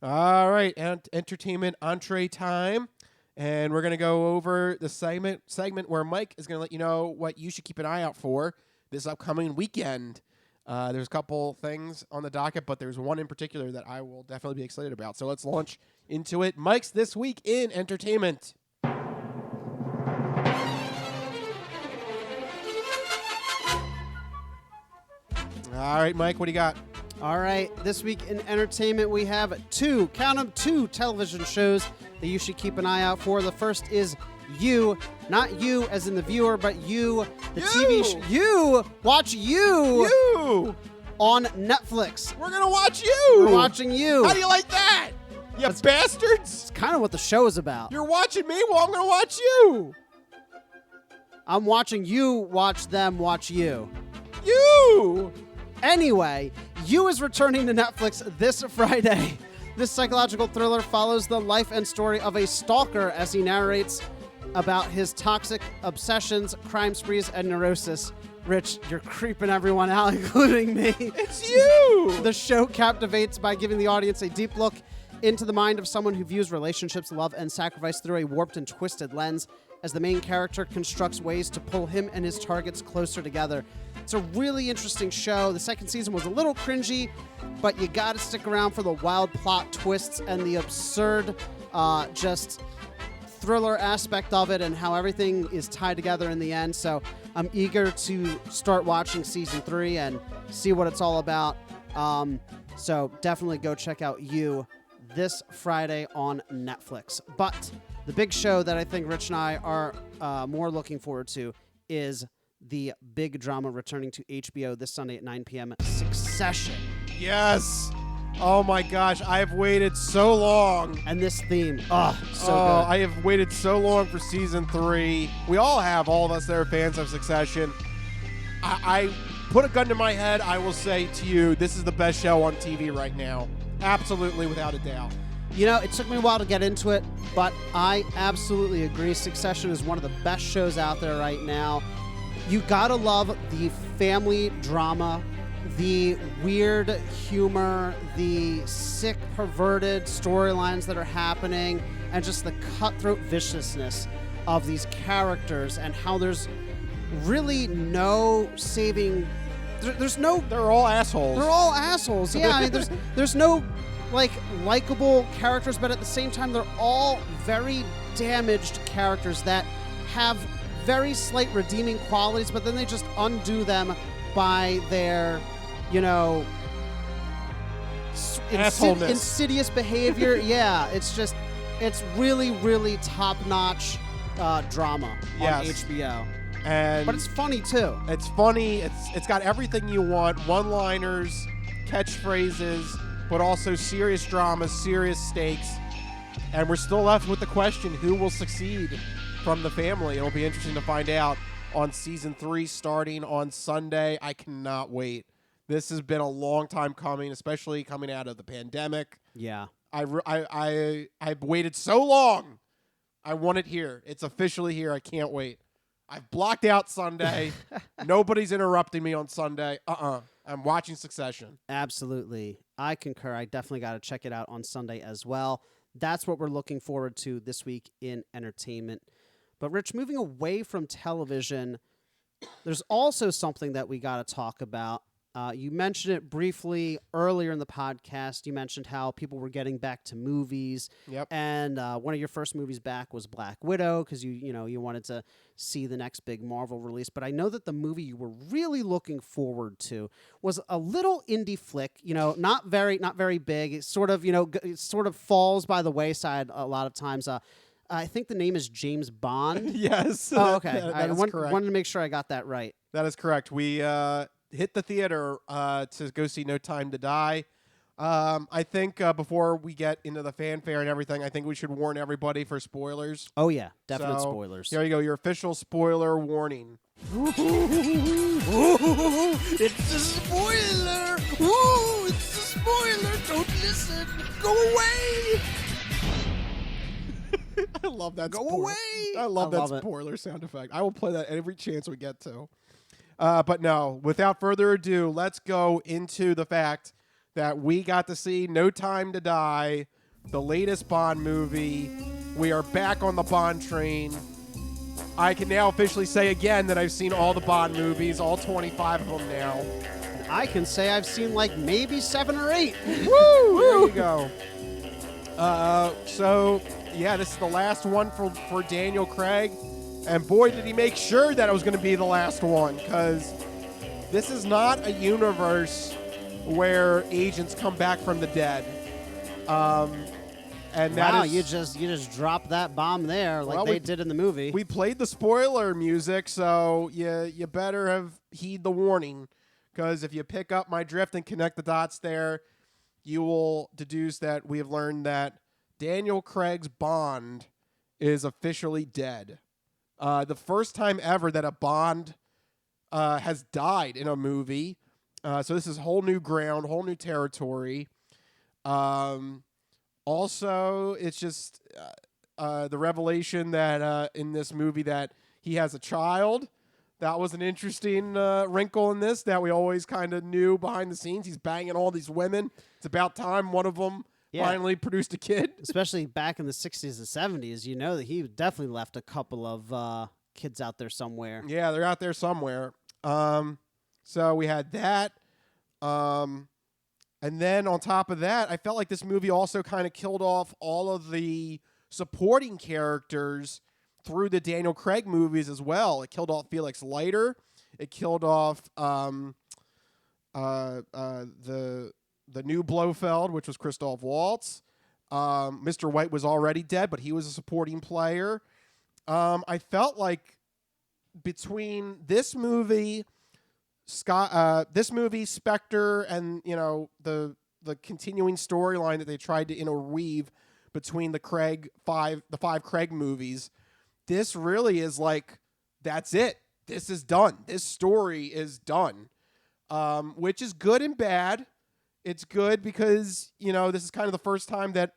C: All right, entertainment entree time. And we're going to go over the segment where Mike is going to let you know what you should keep an eye out for this upcoming weekend. There's a couple things on the docket, but there's one in particular that I will definitely be excited about. So let's launch into it. Mike's This Week in Entertainment. All right, Mike, what do you got?
D: All right, this week in entertainment, we have two television shows that you should keep an eye out for. The first is You, not you as in the viewer, but You, the TV show. You, watch You on Netflix.
C: We're going to watch You.
D: We're watching You.
C: How do you like that? You bastards.
D: It's kind of what the show is about.
C: You're watching me? Well, I'm going to watch you.
D: I'm watching you watch them watch you.
C: You!
D: Anyway, You is returning to Netflix this Friday. This psychological thriller follows the life and story of a stalker as he narrates about his toxic obsessions, crime sprees, and neurosis. Rich, you're creeping everyone out, including me.
C: It's you!
D: The show captivates by giving the audience a deep look into the mind of someone who views relationships, love, and sacrifice through a warped and twisted lens as the main character constructs ways to pull him and his targets closer together. It's a really interesting show. The second season was a little cringy, but you got to stick around for the wild plot twists and the absurd just thriller aspect of it and how everything is tied together in the end. So I'm eager to start watching season 3 and see what it's all about. So definitely go check out You this Friday on Netflix. But the big show that I think Rich and I are more looking forward to is the big drama returning to HBO this Sunday at 9 p.m. Succession.
C: Yes. Oh my gosh, I've waited so long.
D: And this theme, so good.
C: I have waited so long for season 3. We all have, all of us that are fans of Succession. I put a gun to my head, I will say to you, this is the best show on TV right now. Absolutely, without a doubt.
D: You know, it took me a while to get into it, but I absolutely agree. Succession is one of the best shows out there right now. You gotta love the family drama, the weird humor, the sick, perverted storylines that are happening, and just the cutthroat viciousness of these characters and how there's really no saving. There's no.
C: They're all assholes.
D: They're all assholes. Yeah, I mean, there's no likable characters, but at the same time, they're all very damaged characters that have very slight redeeming qualities, but then they just undo them by their, insidious behavior. Yeah, it's really, really top-notch drama on HBO. But it's funny too.
C: It's funny. It's got everything you want: one-liners, catchphrases, but also serious drama, serious stakes. And we're still left with the question: who will succeed from the family? It'll be interesting to find out on season 3 starting on Sunday. I cannot wait. This has been a long time coming, especially coming out of the pandemic.
D: Yeah,
C: I've waited so long. I want it here. It's officially here. I can't wait. I've blocked out Sunday. Nobody's interrupting me on Sunday. I'm watching Succession.
D: Absolutely. I concur. I definitely got to check it out on Sunday as well. That's what we're looking forward to this week in entertainment. But, Rich, moving away from television, there's also something that we got to talk about. You mentioned it briefly earlier in the podcast. You mentioned how people were getting back to movies.
C: Yep.
D: And one of your first movies back was Black Widow because you wanted to see the next big Marvel release. But I know that the movie you were really looking forward to was a little indie flick. Not very big. It sort of falls by the wayside a lot of times. I think the name is James Bond.
C: Yes.
D: Oh, okay.
C: That is correct.
D: Wanted to make sure I got that right.
C: That is correct. We hit the theater to go see No Time to Die. I think before we get into the fanfare and everything, I think we should warn everybody for spoilers.
D: Oh, yeah. Definite
C: So,
D: spoilers.
C: Here you go. Your official spoiler warning.
J: It's a spoiler! Ooh, it's a spoiler! Don't listen! Go away!
C: I love that.
J: Go
C: spoiler.
J: away!
C: I love that spoiler sound effect. I will play that every chance we get to. But no, without further ado, let's go into the fact that we got to see No Time to Die, the latest Bond movie. We are back on the Bond train. I can now officially say again that I've seen all the Bond movies, all 25 of them now.
D: I can say I've seen like maybe 7 or 8.
C: Woo! There you go. So, yeah, this is the last one for Daniel Craig. And boy, did he make sure that it was going to be the last one, because this is not a universe where agents come back from the dead. And
D: wow,
C: that is,
D: you just dropped that bomb there like they did in the movie.
C: We played the spoiler music, so you better have heed the warning, because if you pick up my drift and connect the dots there, you will deduce that we have learned that Daniel Craig's Bond is officially dead. The first time ever that a Bond has died in a movie. So this is whole new ground, whole new territory. Also, it's just the revelation that in this movie that he has a child. That was an interesting wrinkle in this that we always kind of knew behind the scenes. He's banging all these women. It's about time one of them finally produced a kid.
D: Especially back in the 60s and 70s, you know that he definitely left a couple of kids out there somewhere.
C: Yeah, they're out there somewhere. So we had that. And then on top of that, I felt like this movie also kind of killed off all of the supporting characters through the Daniel Craig movies as well. It killed off Felix Leiter. It killed off the new Blofeld, which was Christoph Waltz. Mr. White was already dead, but he was a supporting player. I felt like between this movie, Spectre, and the continuing storyline that they tried to interweave between the five Craig movies, this really is like, that's it. This is done. This story is done, which is good and bad. It's good because, this is kind of the first time that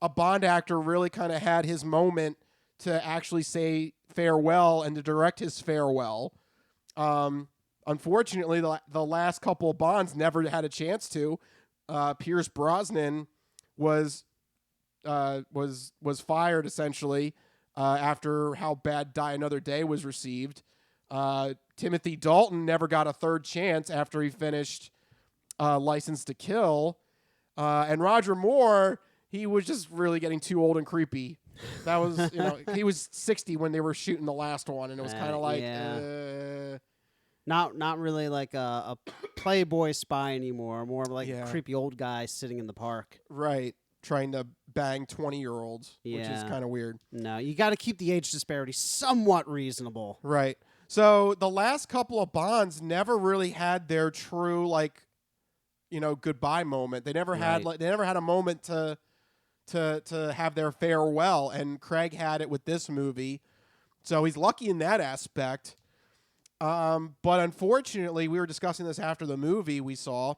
C: a Bond actor really kind of had his moment to actually say farewell and to direct his farewell. Unfortunately, the last couple of Bonds never had a chance to. Pierce Brosnan was fired essentially after how bad Die Another Day was received. Timothy Dalton never got a third chance after he finished License to Kill. And Roger Moore, he was just really getting too old and creepy. That was, he was 60 when they were shooting the last one, and it was kind of like,
D: not really like a Playboy spy anymore. More like a creepy old guy sitting in the park.
C: Right, trying to bang 20-year-olds, which is kind of weird.
D: No, you got to keep the age disparity somewhat reasonable.
C: Right. So the last couple of Bonds never really had their true goodbye moment. They never had a moment to have their farewell, and Craig had it with this movie. So he's lucky in that aspect. But unfortunately, we were discussing this after the movie we saw.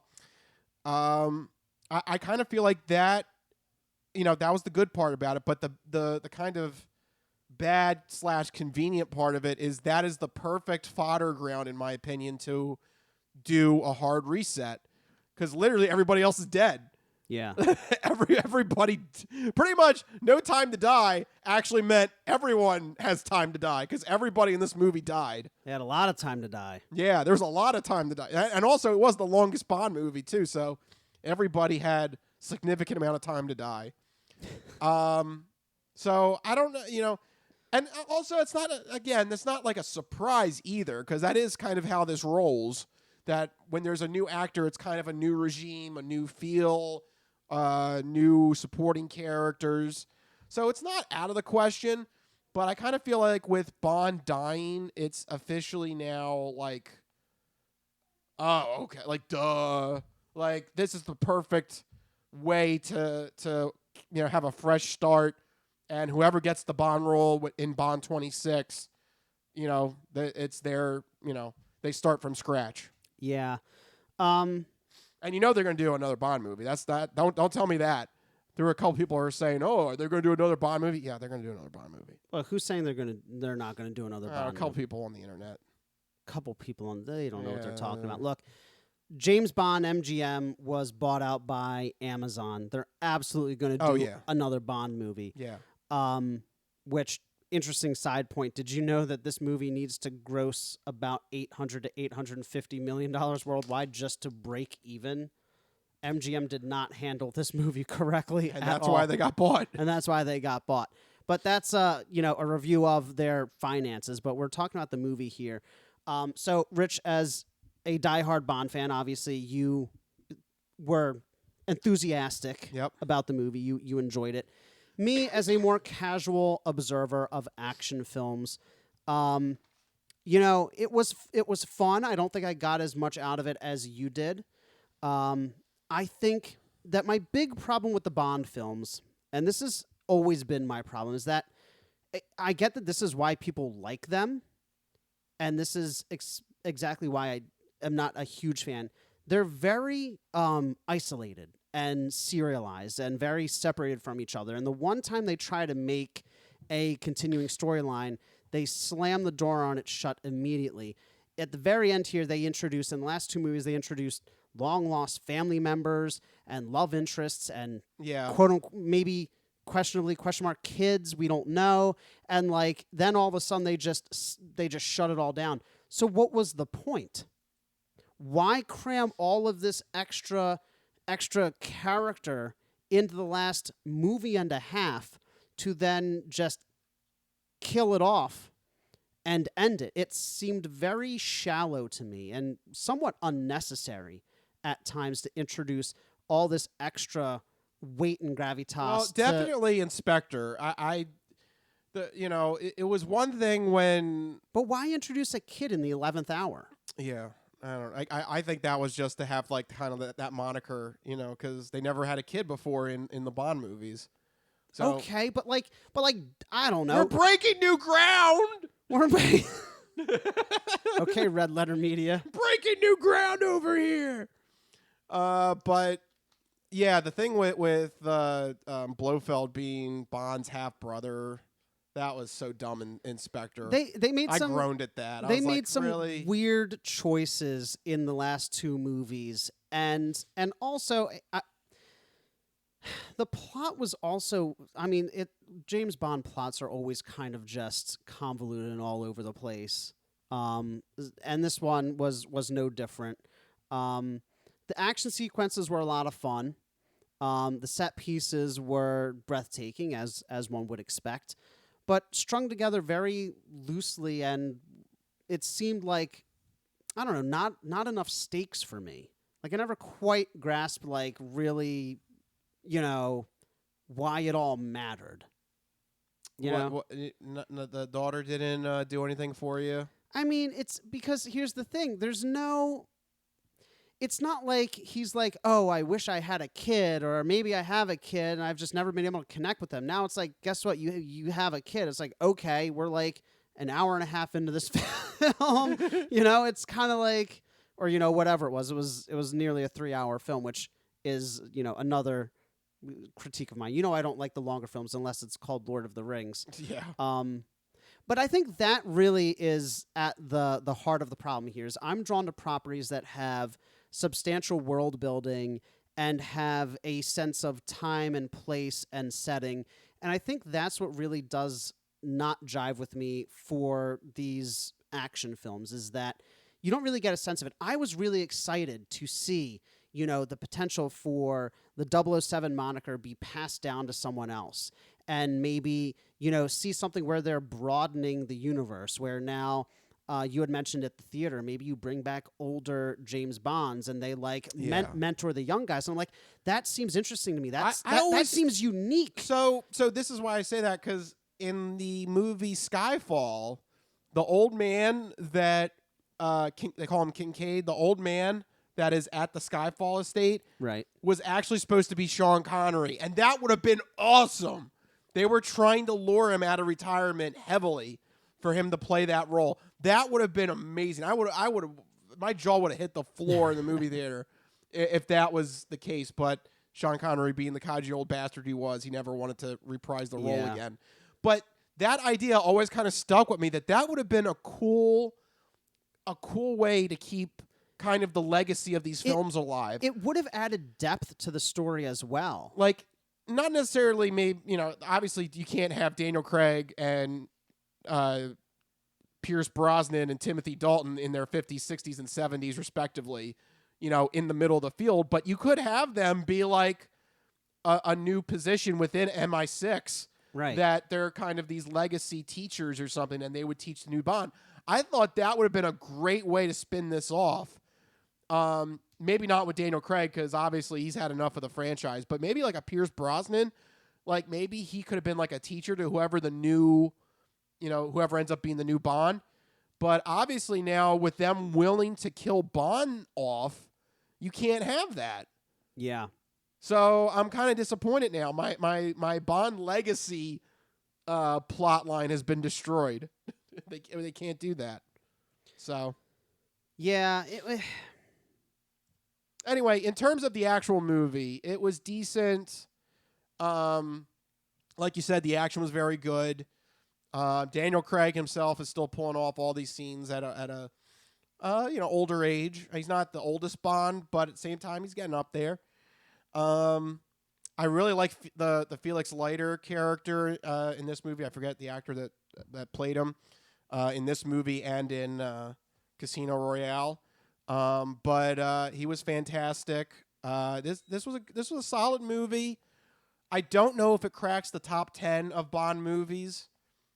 C: I kind of feel like that, that was the good part about it, but the kind of bad / convenient part of it is that is the perfect fodder ground, in my opinion, to do a hard reset, because literally everybody else is dead.
D: Yeah.
C: Everybody, pretty much No Time to Die actually meant everyone has time to die, because everybody in this movie died.
D: They had a lot of time to die.
C: Yeah, there's a lot of time to die. And also, it was the longest Bond movie, too, so everybody had significant amount of time to die. So, I don't know, and also, it's not, it's not like a surprise either, because that is kind of how this rolls, that when there's a new actor, it's kind of a new regime, a new feel, new supporting characters. So it's not out of the question, but I kind of feel like with Bond dying, it's officially now like, oh, okay, like, duh. Like, this is the perfect way to have a fresh start, and whoever gets the Bond role in Bond 26, it's their, they start from scratch.
D: Yeah.
C: And they're going to do another Bond movie. That's not. Don't tell me that. There were a couple people who are saying, "Oh, they're going to do another Bond movie." Yeah, they're going to do another Bond movie.
D: Well, who's saying they're not going to do another Bond?
C: A couple
D: movie?
C: people on the internet.
D: Couple people they don't know what they're talking about. Look, James Bond MGM was bought out by Amazon. They're absolutely going to do another Bond movie.
C: Yeah.
D: Which, interesting side point, did you know that this movie needs to gross about $800 to $850 million worldwide just to break even? MGM did not handle this movie correctly
C: and that's why they got bought.
D: And that's why they got bought. But that's a review of their finances, but we're talking about the movie here. So, Rich, as a diehard Bond fan, obviously you were enthusiastic about the movie. You enjoyed it. Me, as a more casual observer of action films, it was fun. I don't think I got as much out of it as you did. I think that my big problem with the Bond films, and this has always been my problem, is that I get that this is why people like them, and this is exactly why I am not a huge fan. They're very isolated and serialized and very separated from each other. And the one time they try to make a continuing storyline, they slam the door on it shut immediately. At the very end here, in the last two movies, they introduced long-lost family members and love interests and quote-unquote, maybe questionably, kids, we don't know. And then all of a sudden they just shut it all down. So what was the point? Why cram all of this extra character into the last movie and a half to then just kill it off and end it? It seemed very shallow to me and somewhat unnecessary at times to introduce all this extra weight and gravitas.
C: Well, definitely Inspector. It was one thing when...
D: But why introduce a kid in the 11th hour?
C: Yeah. I don't know. I think that was just to have kind of that moniker, because they never had a kid before in the Bond movies. So,
D: okay, but I don't know.
C: We're breaking new ground.
D: Okay, Red Letter Media.
C: Breaking new ground over here. But yeah, the thing with Blofeld being Bond's half brother. That was so dumb in Inspector.
D: They made
C: I groaned at that.
D: They made some weird choices in the last two movies, and also the plot was also. I mean, James Bond plots are always kind of just convoluted and all over the place, and this one was no different. The action sequences were a lot of fun. The set pieces were breathtaking, as one would expect, but strung together very loosely, and it seemed like, I don't know, not enough stakes for me. I never quite grasped, really, why it all mattered.
C: The daughter didn't do anything for you?
D: I mean, it's because here's the thing. It's not like he's like, oh, I wish I had a kid, or maybe I have a kid and I've just never been able to connect with them. Now it's like, guess what? You have a kid. It's like, okay, we're an hour and a half into this film. It's kind of like, or whatever it was. It was nearly a 3-hour film, which is another critique of mine. You know, I don't like the longer films unless it's called Lord of the Rings.
I: Yeah.
D: But I think that really is at the heart of the problem here. Is I'm drawn to properties that have substantial world building and have a sense of time and place and setting. And I think that's what really does not jive with me for these action films, is that you don't really get a sense of it. I was really excited to see, you know, the potential for the 007 moniker be passed down to someone else, and maybe, you know, see something where they're broadening the universe, where now you had mentioned at the theater, maybe you bring back older James Bonds and they mentor the young guys. And I'm like, that seems interesting to me. That seems unique.
C: So this is why I say that, because in the movie Skyfall, the old man that they call him Kincaid, the old man that is at the Skyfall estate,
D: right,
C: was actually supposed to be Sean Connery, and that would have been awesome. They were trying to lure him out of retirement heavily for him to play that role. That would have been amazing. I would have, my jaw would have hit the floor in the movie theater if that was the case. But Sean Connery, being the codgy old bastard he was, he never wanted to reprise the role again. But that idea always kind of stuck with me, that would have been a cool way to keep kind of the legacy of these films alive.
D: It would have added depth to the story as well.
C: Like, not necessarily, maybe, you know, obviously you can't have Daniel Craig and Pierce Brosnan and Timothy Dalton in their 50s, 60s, and 70s, respectively, you know, in the middle of the field. But you could have them be like a new position within MI6.
D: Right.
C: That they're kind of these legacy teachers or something, and they would teach the new Bond. I thought that would have been a great way to spin this off. Maybe not with Daniel Craig, because obviously he's had enough of the franchise, but maybe like a Pierce Brosnan, like maybe he could have been like a teacher to whoever the new, you know, whoever ends up being the new Bond. But obviously now with them willing to kill Bond off, you can't have that.
D: Yeah.
C: So I'm kind of disappointed now. My Bond legacy plot line has been destroyed. They can't do that. So
D: yeah.
C: Anyway, in terms of the actual movie, it was decent. Like you said, the action was very good. Daniel Craig himself is still pulling off all these scenes at a older age. He's not the oldest Bond, but at the same time, he's getting up there. I really like the Felix Leiter character in this movie. I forget the actor that played him in this movie and in Casino Royale. But he was fantastic. This was a solid movie. I don't know if it cracks the top 10 of Bond movies,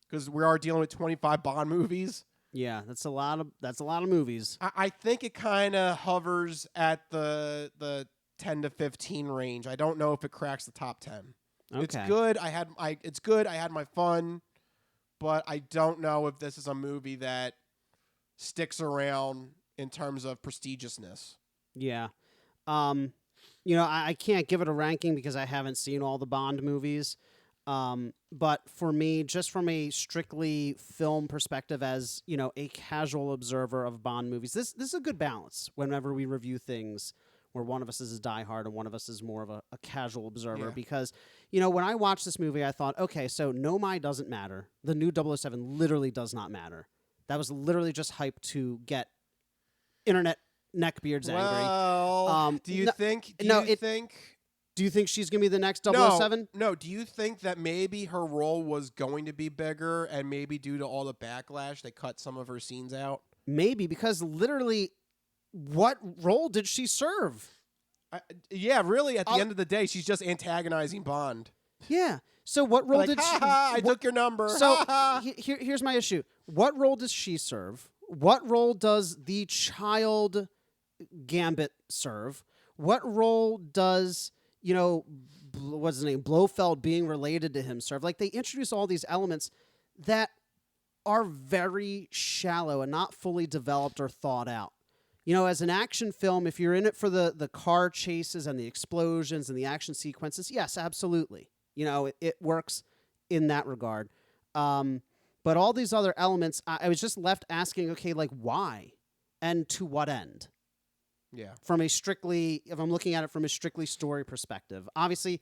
C: because we are dealing with 25 Bond movies.
D: Yeah, that's a lot of movies.
C: I think it kind of hovers at the 10 to 15 range. I don't know if it cracks the top 10.
D: Okay.
C: It's good. It's good. I had my fun, but I don't know if this is a movie that sticks around in terms of prestigiousness.
D: Yeah. I can't give it a ranking because I haven't seen all the Bond movies. But for me, just from a strictly film perspective, as you know, a casual observer of Bond movies, this is a good balance whenever we review things where one of us is a diehard and one of us is more of a casual observer.
C: Yeah.
D: Because, you know, when I watched this movie, I thought, okay, so Nomai doesn't matter. The new 007 literally does not matter. That was literally just hype to get internet neckbeards angry.
C: Well, do you think
D: she's going to be the next 007?
C: No. Do you think that maybe her role was going to be bigger, and maybe due to all the backlash, they cut some of her scenes out?
D: Maybe, because literally, what role did she serve?
C: Really, at the end of the day, she's just antagonizing Bond.
D: Yeah. So what role did she...
C: I took your number.
D: So here's my issue. What role does she serve? What role does the child Gambit serve? What role does, what's his name, Blofeld being related to him serve? Like, they introduce all these elements that are very shallow and not fully developed or thought out. As an action film, if you're in it for the car chases and the explosions and the action sequences, yes, absolutely. It works in that regard. But all these other elements, I was just left asking, okay, like, why? And to what end?
C: Yeah.
D: If I'm looking at it from a strictly story perspective. Obviously,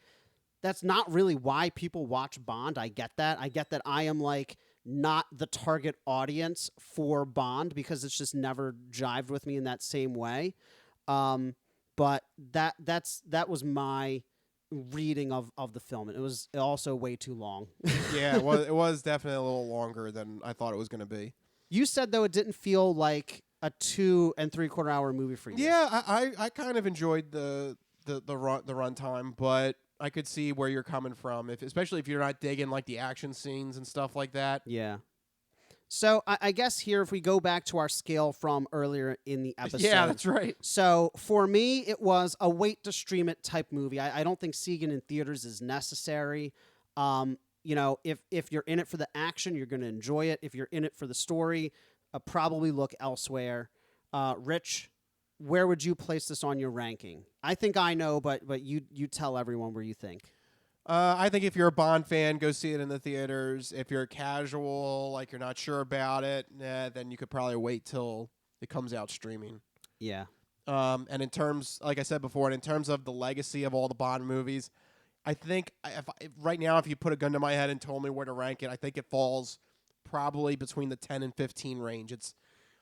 D: that's not really why people watch Bond. I get that. I get that I am like not the target audience for Bond because it's just never jived with me in that same way. But that was my reading of the film. And it was also way too long.
C: Yeah, well, it was definitely a little longer than I thought it was going to be.
D: You said, though, it didn't feel like a 2 3/4 hour movie for you.
C: Yeah, I kind of enjoyed the run time, but I could see where you're coming from, especially if you're not digging like the action scenes and stuff like that.
D: Yeah. So I guess here, if we go back to our scale from earlier in the episode.
C: Yeah, that's right.
D: So for me, it was a wait to stream it type movie. I don't think seeing it in theaters is necessary. You know, if you're in it for the action, you're going to enjoy it. If you're in it for the story, probably look elsewhere. Rich, where would you place this on your ranking? I think I know, but you tell everyone where you think.
C: I think if you're a Bond fan, go see it in the theaters. If you're casual, like you're not sure about it, then you could probably wait till it comes out streaming.
D: Yeah.
C: And in terms, like I said before, and in terms of the legacy of all the Bond movies, I think right now, if you put a gun to my head and told me where to rank it, I think it falls probably between the 10 and 15 range.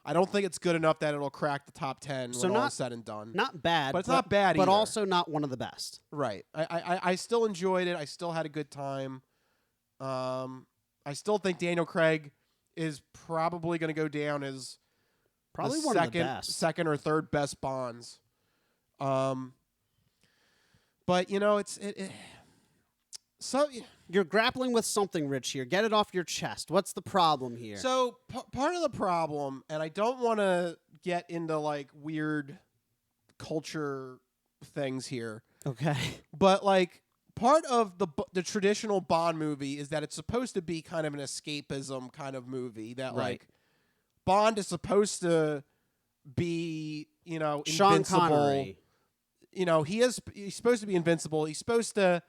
C: I don't think it's good enough that it'll crack the top 10 when all is said and done.
D: Not bad.
C: But it's not bad either.
D: But also not one of the best.
C: Right. I still enjoyed it. I still had a good time. I still think Daniel Craig is probably going to go down as
D: probably one of the best.
C: Second or third best Bonds. But, you know, so
D: you're grappling with something, Rich, here. Get it off your chest. What's the problem here?
C: So part of the problem, and I don't want to get into like weird culture things here.
D: Okay.
C: But like part of the traditional Bond movie is that it's supposed to be kind of an escapism kind of movie that like Bond is supposed to be, you know,
D: Sean
C: invincible.
D: Connery.
C: You know, he's supposed to be invincible. He's supposed to,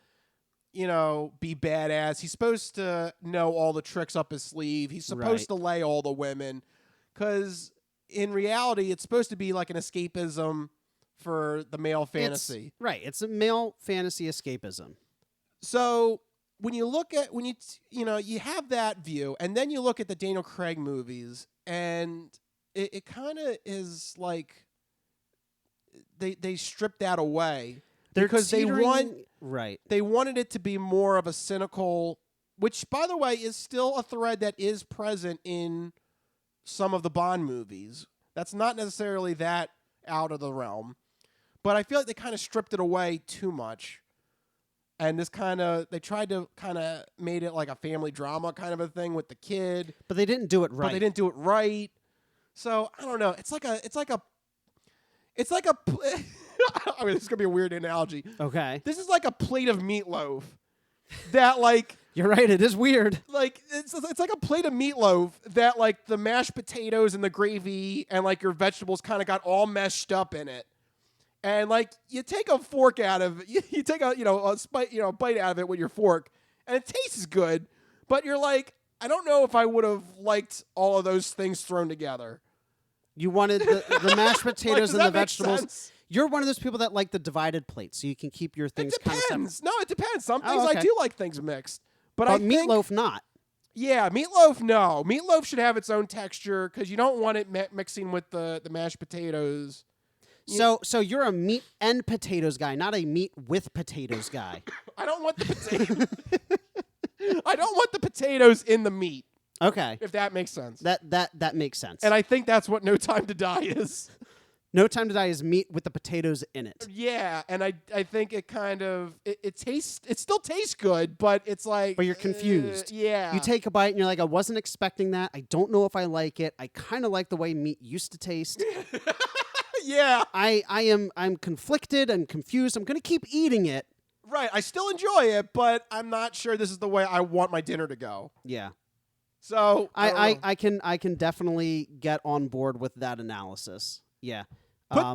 C: you know, be badass. He's supposed to know all the tricks up his sleeve. He's supposed to lay all the women. Because in reality, it's supposed to be like an escapism for the male fantasy.
D: It's a male fantasy escapism.
C: So when you look at, you have that view, and then you look at the Daniel Craig movies, and it kind of is like they stripped that away. Because they wanted it to be more of a cynical, which, by the way, is still a thread that is present in some of the Bond movies. That's not necessarily that out of the realm. But I feel like they kind of stripped it away too much. And they tried to kind of made it like a family drama kind of a thing with the kid.
D: But they didn't do it right.
C: So, I don't know. It's like a I mean, this is going to be a weird analogy.
D: Okay.
C: This is like a plate of meatloaf that, like...
D: You're right, it is weird.
C: Like, it's like a plate of meatloaf that, like, the mashed potatoes and the gravy and, like, your vegetables kind of got all meshed up in it. And, like, you take a fork out of it. You take a bite out of it with your fork, and it tastes good. But you're like, I don't know if I would have liked all of those things thrown together.
D: You wanted the mashed potatoes
C: like,
D: and the vegetables.
C: Sense?
D: You're one of those people that like the divided plate, so you can keep your things kind of separate.
C: No, it depends. Some things I do like things mixed. But I think
D: meatloaf not.
C: Yeah, meatloaf, no. Meatloaf should have its own texture because you don't want it mixing with the mashed potatoes.
D: So you're a meat and potatoes guy, not a meat with potatoes guy.
C: I don't want the potato. I don't want the potatoes in the meat.
D: Okay.
C: If that makes sense.
D: That makes sense.
C: And I think that's what No Time to Die is.
D: No Time to Die is meat with the potatoes in it.
C: Yeah, and I think it kind of it still tastes good, but it's like
D: But you're confused.
C: Yeah.
D: You take a bite and you're like, I wasn't expecting that. I don't know if I like it. I kind of like the way meat used to taste.
C: Yeah.
D: I'm conflicted and confused. I'm going to keep eating it.
C: Right. I still enjoy it, but I'm not sure this is the way I want my dinner to go.
D: Yeah.
C: So
D: I can definitely get on board with that analysis. Yeah.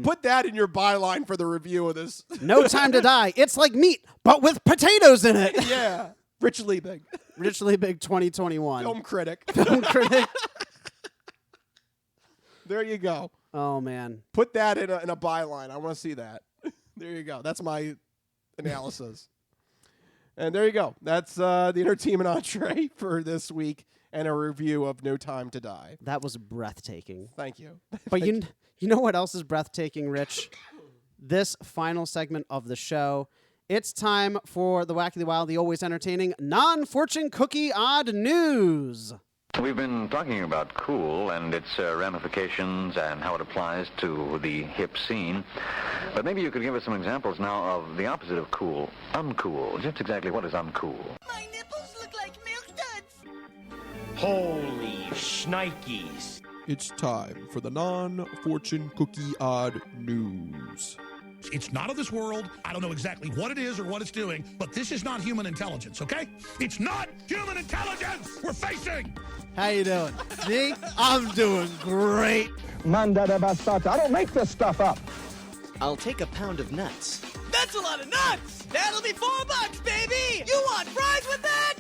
C: Put that in your byline for the review of this.
D: No Time to Die. It's like meat, but with potatoes in it.
C: Yeah. Rich Liebig.
D: Rich Liebig 2021.
C: Film critic.
D: Film critic.
C: There you go.
D: Oh, man.
C: Put that in a byline. I want to see that. There you go. That's my analysis. And there you go. That's the entertainment entree for this week and a review of No Time to Die.
D: That was breathtaking.
C: Thank you.
D: But you know what else is breathtaking, Rich? This final segment of the show. It's time for the Wacky, the Wild, the always entertaining non-fortune cookie odd news.
O: We've been talking about cool and its ramifications and how it applies to the hip scene. But maybe you could give us some examples now of the opposite of cool, uncool. Just exactly what is uncool?
J: My nipples look like milk duds.
B: Holy shnikes.
P: It's time for the non-fortune cookie odd news.
Q: It's not of this world. I don't know exactly what it is or what it's doing, but this is not human intelligence, okay? It's not human intelligence we're facing!
D: How you doing? Me? I'm doing great.
M: Mandada bastata. I don't make this stuff up.
R: I'll take a pound of nuts.
J: That's a lot of nuts. That'll be $4, baby. You want fries with that?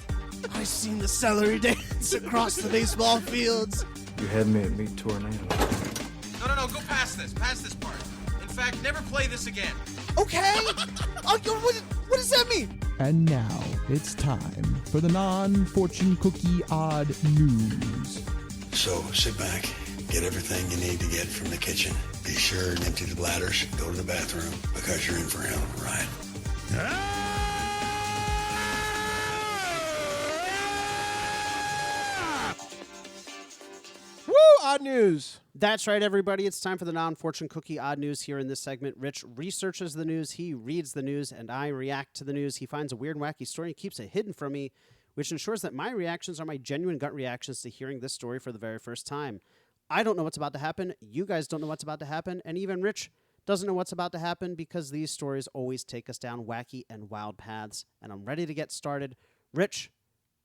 D: I seen the celery dance across the baseball fields.
N: You had me at meat tornado.
S: No, go past this. Past this part. In fact, never play this again.
J: Okay. What does that mean?
P: And now it's time for the non-fortune cookie odd news.
E: So sit back, get everything you need to get from the kitchen. Be sure and empty the bladders, go to the bathroom, because you're in for a hell of a ride.
C: Woo! Odd news.
D: That's right, everybody. It's time for the non-fortune cookie odd news here in this segment. Rich researches the news, he reads the news, and I react to the news. He finds a weird and wacky story and keeps it hidden from me, which ensures that my reactions are my genuine gut reactions to hearing this story for the very first time. I don't know what's about to happen. You guys don't know what's about to happen. And even Rich doesn't know what's about to happen because these stories always take us down wacky and wild paths. And I'm ready to get started. Rich,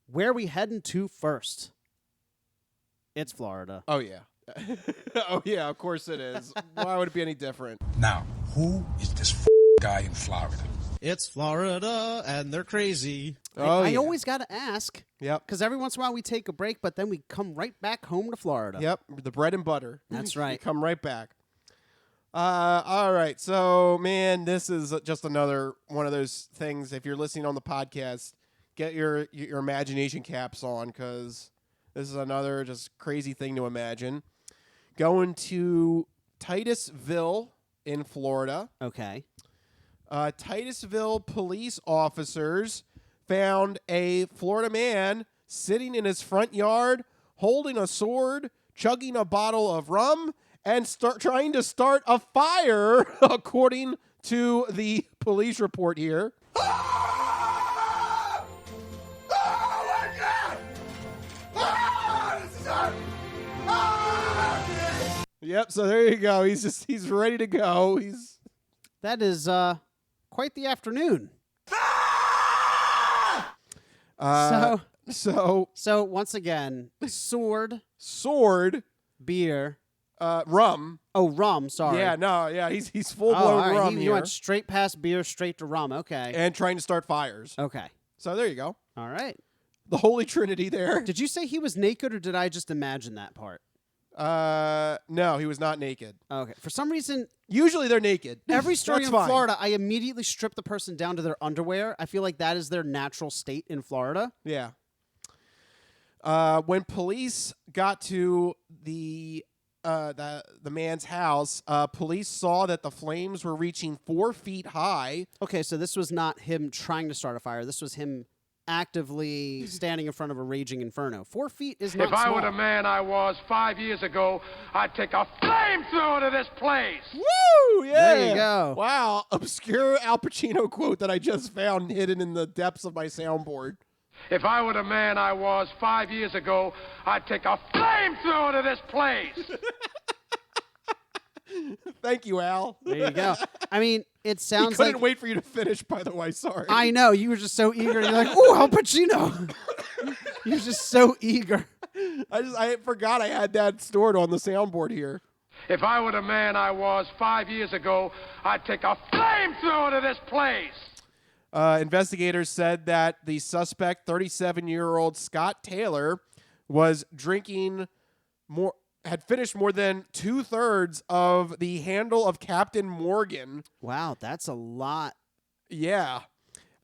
D: where are we heading to first? It's Florida.
C: Oh, yeah. Oh, yeah, of course it is. Why would it be any different?
Q: Now, who is this guy in Florida?
R: It's Florida, and they're crazy.
D: I always got to ask.
C: Yep.
D: Because every once in a while we take a break, but then we come right back home to Florida.
C: Yep, the bread and butter.
D: That's right.
C: We come right back. All right, so, man, this is just another one of those things. If you're listening on the podcast, get your imagination caps on, because this is another just crazy thing to imagine. Going to Titusville in Florida.
D: Okay.
C: Titusville police officers found a Florida man sitting in his front yard, holding a sword, chugging a bottle of rum, and trying to start a fire, according to the police report here. Yep, so there you go. He's ready to go.
D: That is quite the afternoon. So once again, sword, beer,
C: rum.
D: Oh, rum. Sorry.
C: Yeah, he's full blown rum
D: He
C: here.
D: went straight past beer, straight to rum. Okay.
C: And trying to start fires.
D: Okay.
C: So there you go.
D: All right.
C: The Holy Trinity there.
D: Did you say he was naked, or did I just imagine that part?
C: No, he was not naked.
D: Okay. For some reason,
C: usually they're naked.
D: Every story
C: That's
D: in
C: fine.
D: Florida, I immediately strip the person down to their underwear. I feel like that is their natural state in Florida.
C: Yeah. When police got to the man's house, police saw that the flames were reaching 4 feet high.
D: Okay, so this was not him trying to start a fire. This was him actively standing in front of a raging inferno. 4 feet is not
B: If I
D: small.
B: were the man I was 5 years ago, I'd take a flamethrower to this place.
C: Woo! Yeah.
D: There you go.
C: Wow. Obscure Al Pacino quote that I just found hidden in the depths of my soundboard.
B: If I were the man I was 5 years ago, I'd take a flamethrower to this place.
C: Thank you, Al.
D: There you go. I mean, it
C: He
D: sounds
C: couldn't
D: like...
C: wait for you to finish, by the way. Sorry.
D: I know. You were just so eager. You're like, ooh, Al Pacino. You're just so eager.
C: I forgot I had that stored on the soundboard here.
B: If I were the man I was 5 years ago, I'd take a flamethrower to this place.
C: Investigators said that the suspect, 37-year-old Scott Taylor, was drinking more. Had finished more than 2/3 of the handle of Captain Morgan.
D: Wow, that's a lot.
C: Yeah.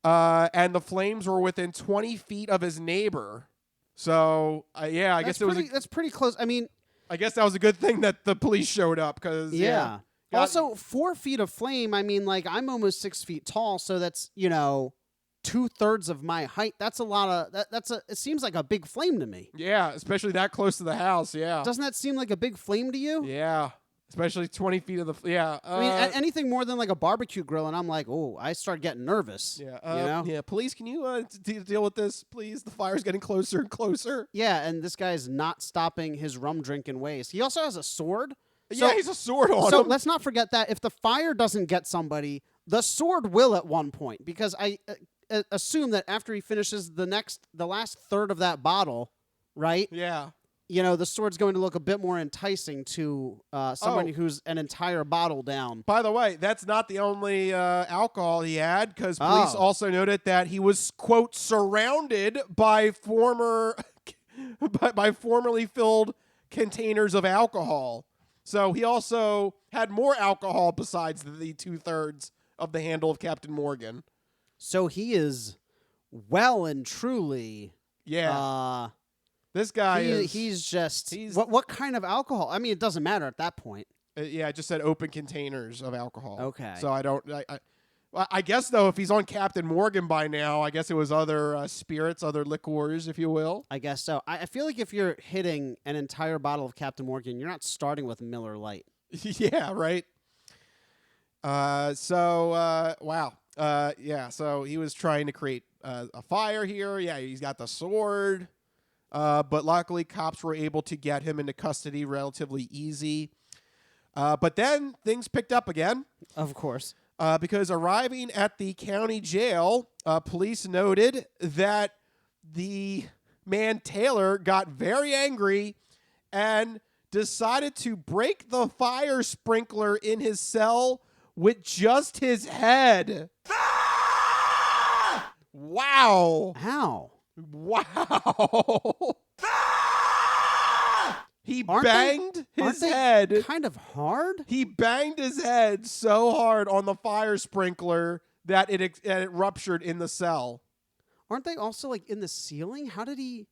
C: And the flames were within 20 feet of his neighbor. So, I guess
D: that's pretty close. I mean,
C: I guess that was a good thing that the police showed up because,
D: yeah. Also, 4 feet of flame, I mean, like, I'm almost 6 feet tall, so that's, 2/3 of my height. That's a lot of, it seems like a big flame to me.
C: Yeah, especially that close to the house, yeah.
D: Doesn't that seem like a big flame to you?
C: Yeah, especially 20 feet of the, yeah.
D: I mean, anything more than like a barbecue grill, and I'm like, oh, I start getting nervous.
C: Yeah, yeah. Police, can you deal with this, please? The fire's getting closer and closer.
D: Yeah, and this guy's not stopping his rum drinking ways. He also has a sword.
C: Yeah, he's a sword on him.
D: So let's not forget that if the fire doesn't get somebody, the sword will at one point, because I assume that after he finishes the last third of that bottle, right?
C: Yeah.
D: The sword's going to look a bit more enticing to someone who's an entire bottle down.
C: By the way, that's not the only alcohol he had, because police also noted that he was, quote, surrounded by by formerly filled containers of alcohol. So he also had more alcohol besides the 2/3 of the handle of Captain Morgan.
D: So he is well and truly...
C: Yeah. This guy
D: he's what kind of alcohol? I mean, it doesn't matter at that point.
C: Yeah, I just said open containers of alcohol.
D: Okay.
C: So I guess, though, if he's on Captain Morgan by now, I guess it was other spirits, other liqueurs, if you will.
D: I guess so. I feel like if you're hitting an entire bottle of Captain Morgan, you're not starting with Miller Lite.
C: Yeah, right. Wow. So he was trying to create a fire here. Yeah, he's got the sword. But luckily, cops were able to get him into custody relatively easy. But then things picked up again.
D: Of course.
C: Because arriving at the county jail, police noted that the man Taylor got very angry and decided to break the fire sprinkler in his cell with just his head. Wow.
D: How?
C: Wow. He banged his head.
D: Kind of hard?
C: He banged his head so hard on the fire sprinkler that it ruptured in the cell.
D: Aren't they also like in the ceiling? How did he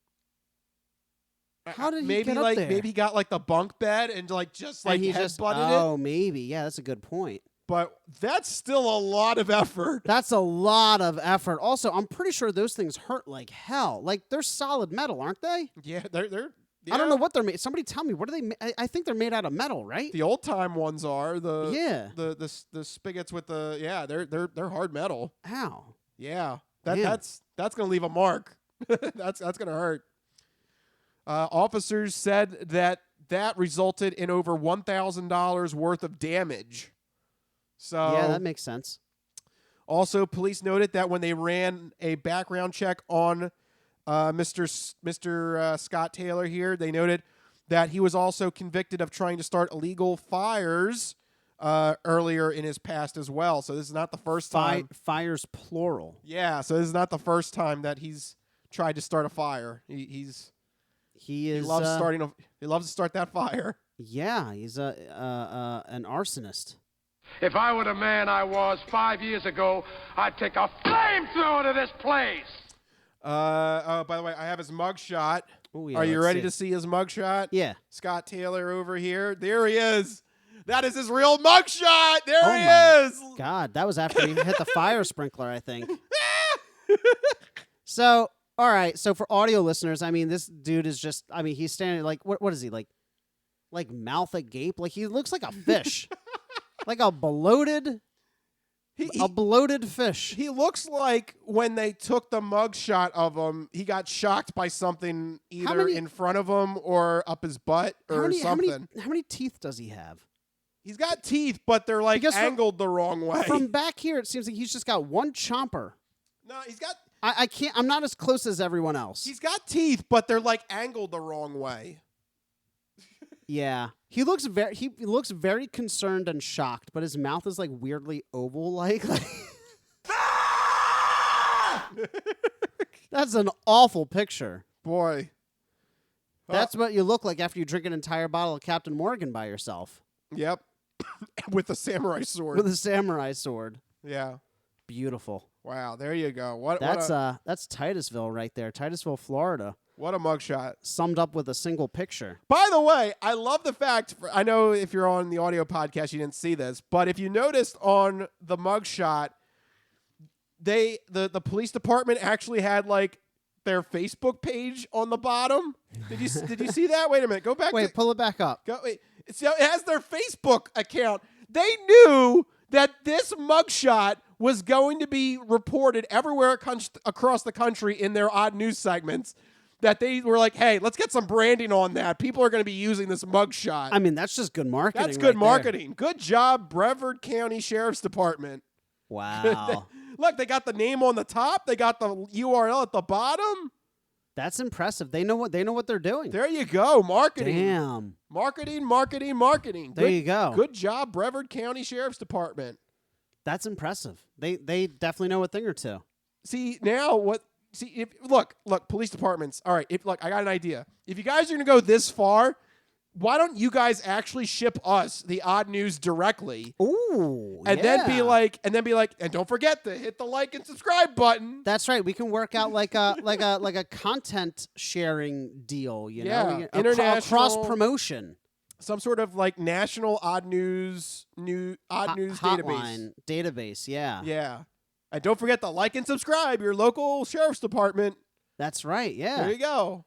D: get up there?
C: Maybe he got like the bunk bed and headbutted it.
D: Oh, maybe. Yeah, that's a good point.
C: But that's still a lot of effort.
D: That's a lot of effort. Also, I'm pretty sure those things hurt like hell. Like, they're solid metal, aren't they?
C: Yeah, they're yeah.
D: I don't know what they're made. Somebody tell me, what are they? I think they're made out of metal, right?
C: The old time ones are
D: the
C: spigots with they're hard metal.
D: Ow.
C: Yeah, that's gonna leave a mark. that's gonna hurt. Officers said that resulted in over $1,000 worth of damage. So
D: yeah, that makes sense.
C: Also, police noted that when they ran a background check on Mr. Scott Taylor here, they noted that he was also convicted of trying to start illegal fires earlier in his past as well. So this is not the first time.
D: Fires plural.
C: Yeah, so this is not the first time that he's tried to start a fire. He loves to start that fire.
D: Yeah, he's an arsonist.
B: If I were the man I was 5 years ago, I'd take a flamethrower to this place.
C: By the way, I have his mugshot.
D: Ooh, yeah,
C: Are you ready to see his mugshot?
D: Yeah.
C: Scott Taylor over here. There he is. That is his real mugshot. There he is.
D: God, that was after he hit the fire sprinkler, I think. So, all right. So for audio listeners, I mean, this dude is just, I mean, he's standing like, what is he, like mouth agape? Like, he looks like a fish. Like a bloated fish.
C: He looks like when they took the mugshot of him, he got shocked by something either in front of him or up his butt or something.
D: How many teeth does he have?
C: He's got teeth, but they're like angled the wrong way.
D: From back here, it seems like he's just got one chomper.
C: No, he's got...
D: I can't... I'm not as close as everyone else.
C: He's got teeth, but they're like angled the wrong way.
D: Yeah. He looks very concerned and shocked, but his mouth is like weirdly oval-like. That's an awful picture.
C: Boy.
D: That's what you look like after you drink an entire bottle of Captain Morgan by yourself.
C: Yep. With a samurai sword.
D: With a samurai sword.
C: Yeah.
D: Beautiful.
C: Wow, there you go.
D: That's Titusville right there, Titusville, Florida.
C: What a mugshot.
D: Summed up with a single picture.
C: By the way, I love the fact, I know if you're on the audio podcast, you didn't see this, but if you noticed on the mugshot, the police department actually had like their Facebook page on the bottom. Did you see that? Wait a minute. Go back.
D: Pull it back up.
C: It has their Facebook account. They knew that this mugshot was going to be reported everywhere across the country in their odd news segments. That they were like, hey, let's get some branding on that. People are going to be using this mugshot.
D: I mean, that's just good marketing.
C: That's good
D: right
C: marketing. Good job, Brevard County Sheriff's Department.
D: Wow.
C: Look, they got the name on the top. They got the URL at the bottom.
D: That's impressive. They know what they're doing.
C: There you go. Marketing.
D: Damn.
C: Marketing.
D: There you go.
C: Good job, Brevard County Sheriff's Department.
D: That's impressive. They definitely know a thing or two.
C: See, now what? See, if look, police departments. All right, I got an idea. If you guys are gonna go this far, why don't you guys actually ship us the odd news directly?
D: Ooh,
C: and then be like, and don't forget to hit the like and subscribe button.
D: That's right. We can work out like a content sharing deal. You know,
C: international
D: cross promotion.
C: Some sort of like national odd news
D: database. Yeah.
C: Yeah. And don't forget to like and subscribe your local sheriff's department.
D: That's right, yeah.
C: There you go.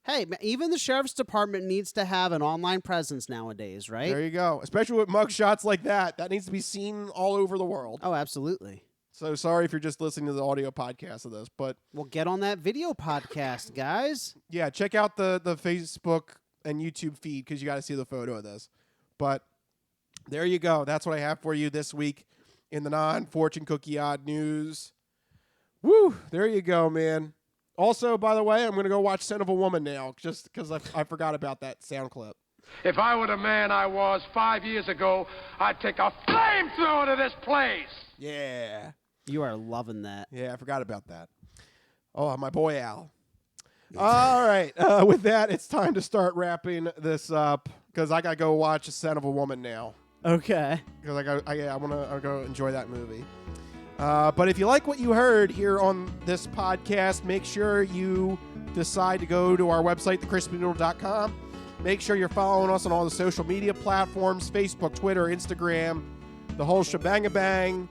D: Hey, even the sheriff's department needs to have an online presence nowadays, right?
C: There you go. Especially with mugshots like that. That needs to be seen all over the world.
D: Oh, absolutely.
C: So sorry if you're just listening to the audio podcast of this, but...
D: Well, get on that video podcast, guys.
C: Yeah, check out the Facebook and YouTube feed because you got to see the photo of this. But there you go. That's what I have for you this week in the non-fortune cookie odd news. Woo! There you go, man. Also, by the way, I'm going to go watch Son of a Woman now just because I forgot about that sound clip.
B: If I were the man I was 5 years ago, I'd take a flamethrower to this place.
C: Yeah.
D: You are loving that.
C: Yeah, I forgot about that. Oh, my boy Al. All right. With that, it's time to start wrapping this up because I got to go watch Son of a Woman now.
D: Okay.
C: Because I want to go enjoy that movie. But if you like what you heard here on this podcast, make sure you decide to go to our website, thecrispynoodle.com. Make sure you're following us on all the social media platforms, Facebook, Twitter, Instagram, the whole shebang-a-bang.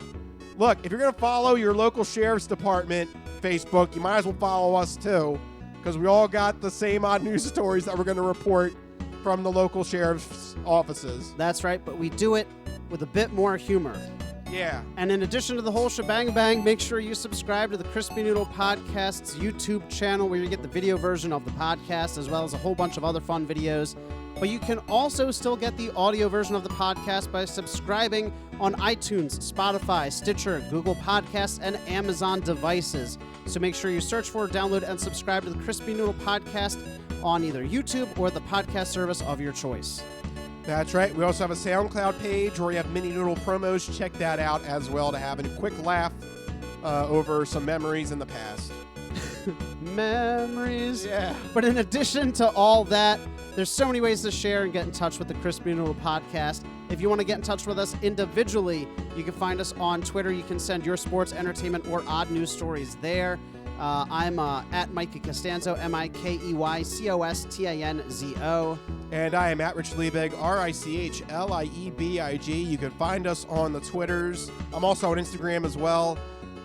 C: Look, if you're going to follow your local sheriff's department Facebook, you might as well follow us too, because we all got the same odd news stories that we're going to report from the local sheriff's offices.
D: That's right, but we do it with a bit more humor.
C: Yeah.
D: And in addition to the whole shebang bang, make sure you subscribe to the Crispy Noodle Podcast's YouTube channel where you get the video version of the podcast as well as a whole bunch of other fun videos. But you can also still get the audio version of the podcast by subscribing on iTunes, Spotify, Stitcher, Google Podcasts, and Amazon devices. So make sure you search for, download, and subscribe to the Crispy Noodle Podcast on either YouTube or the podcast service of your choice.
C: That's right. We also have a SoundCloud page where we have mini noodle promos. Check that out as well to have a quick laugh over some memories in the past.
D: Memories.
C: Yeah.
D: But in addition to all that, there's so many ways to share and get in touch with the Crispy Noodle Podcast. If you want to get in touch with us individually, you can find us on Twitter. You can send your sports, entertainment, or odd news stories there. I'm at Mikey Costanzo, MikeYCostanzo.
C: And I am at Rich Liebig, RichLiebig. You can find us on the Twitters. I'm also on Instagram as well.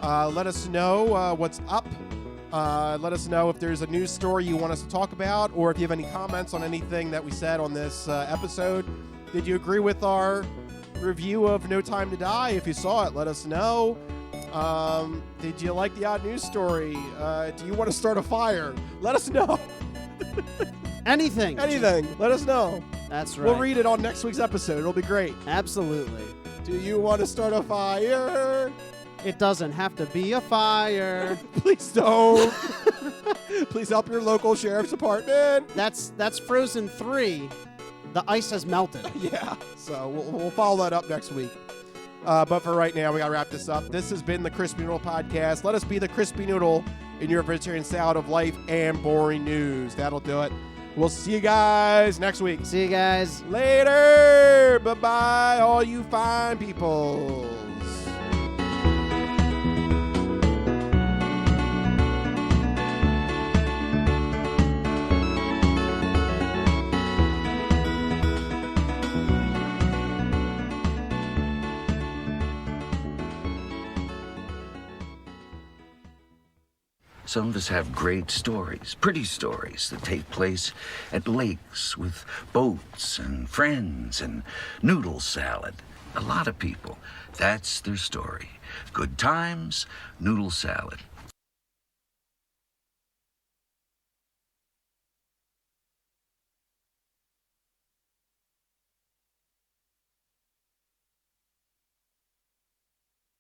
C: Let us know what's up. Let us know if there's a news story you want us to talk about, or if you have any comments on anything that we said on this episode. Did you agree with our review of No Time to Die? If you saw it, let us know. Did you like the odd news story? Do you want to start a fire? Let us know.
D: Anything.
C: Let us know.
D: That's right.
C: We'll read it on next week's episode. It'll be great.
D: Absolutely.
C: Do you want to start a fire?
D: It doesn't have to be a fire.
C: Please don't. Please help your local sheriff's department.
D: That's Frozen 3. The ice has melted.
C: Yeah. So we'll follow that up next week. But for right now, we got to wrap this up. This has been the Crispy Noodle Podcast. Let us be the Crispy Noodle in your vegetarian salad of life and boring news. That'll do it. We'll see you guys next week.
D: See you guys.
C: Later. Bye-bye, all you fine people.
T: Some of us have great stories, pretty stories that take place at lakes with boats and friends and noodle salad. A lot of people, that's their story. Good times, noodle salad.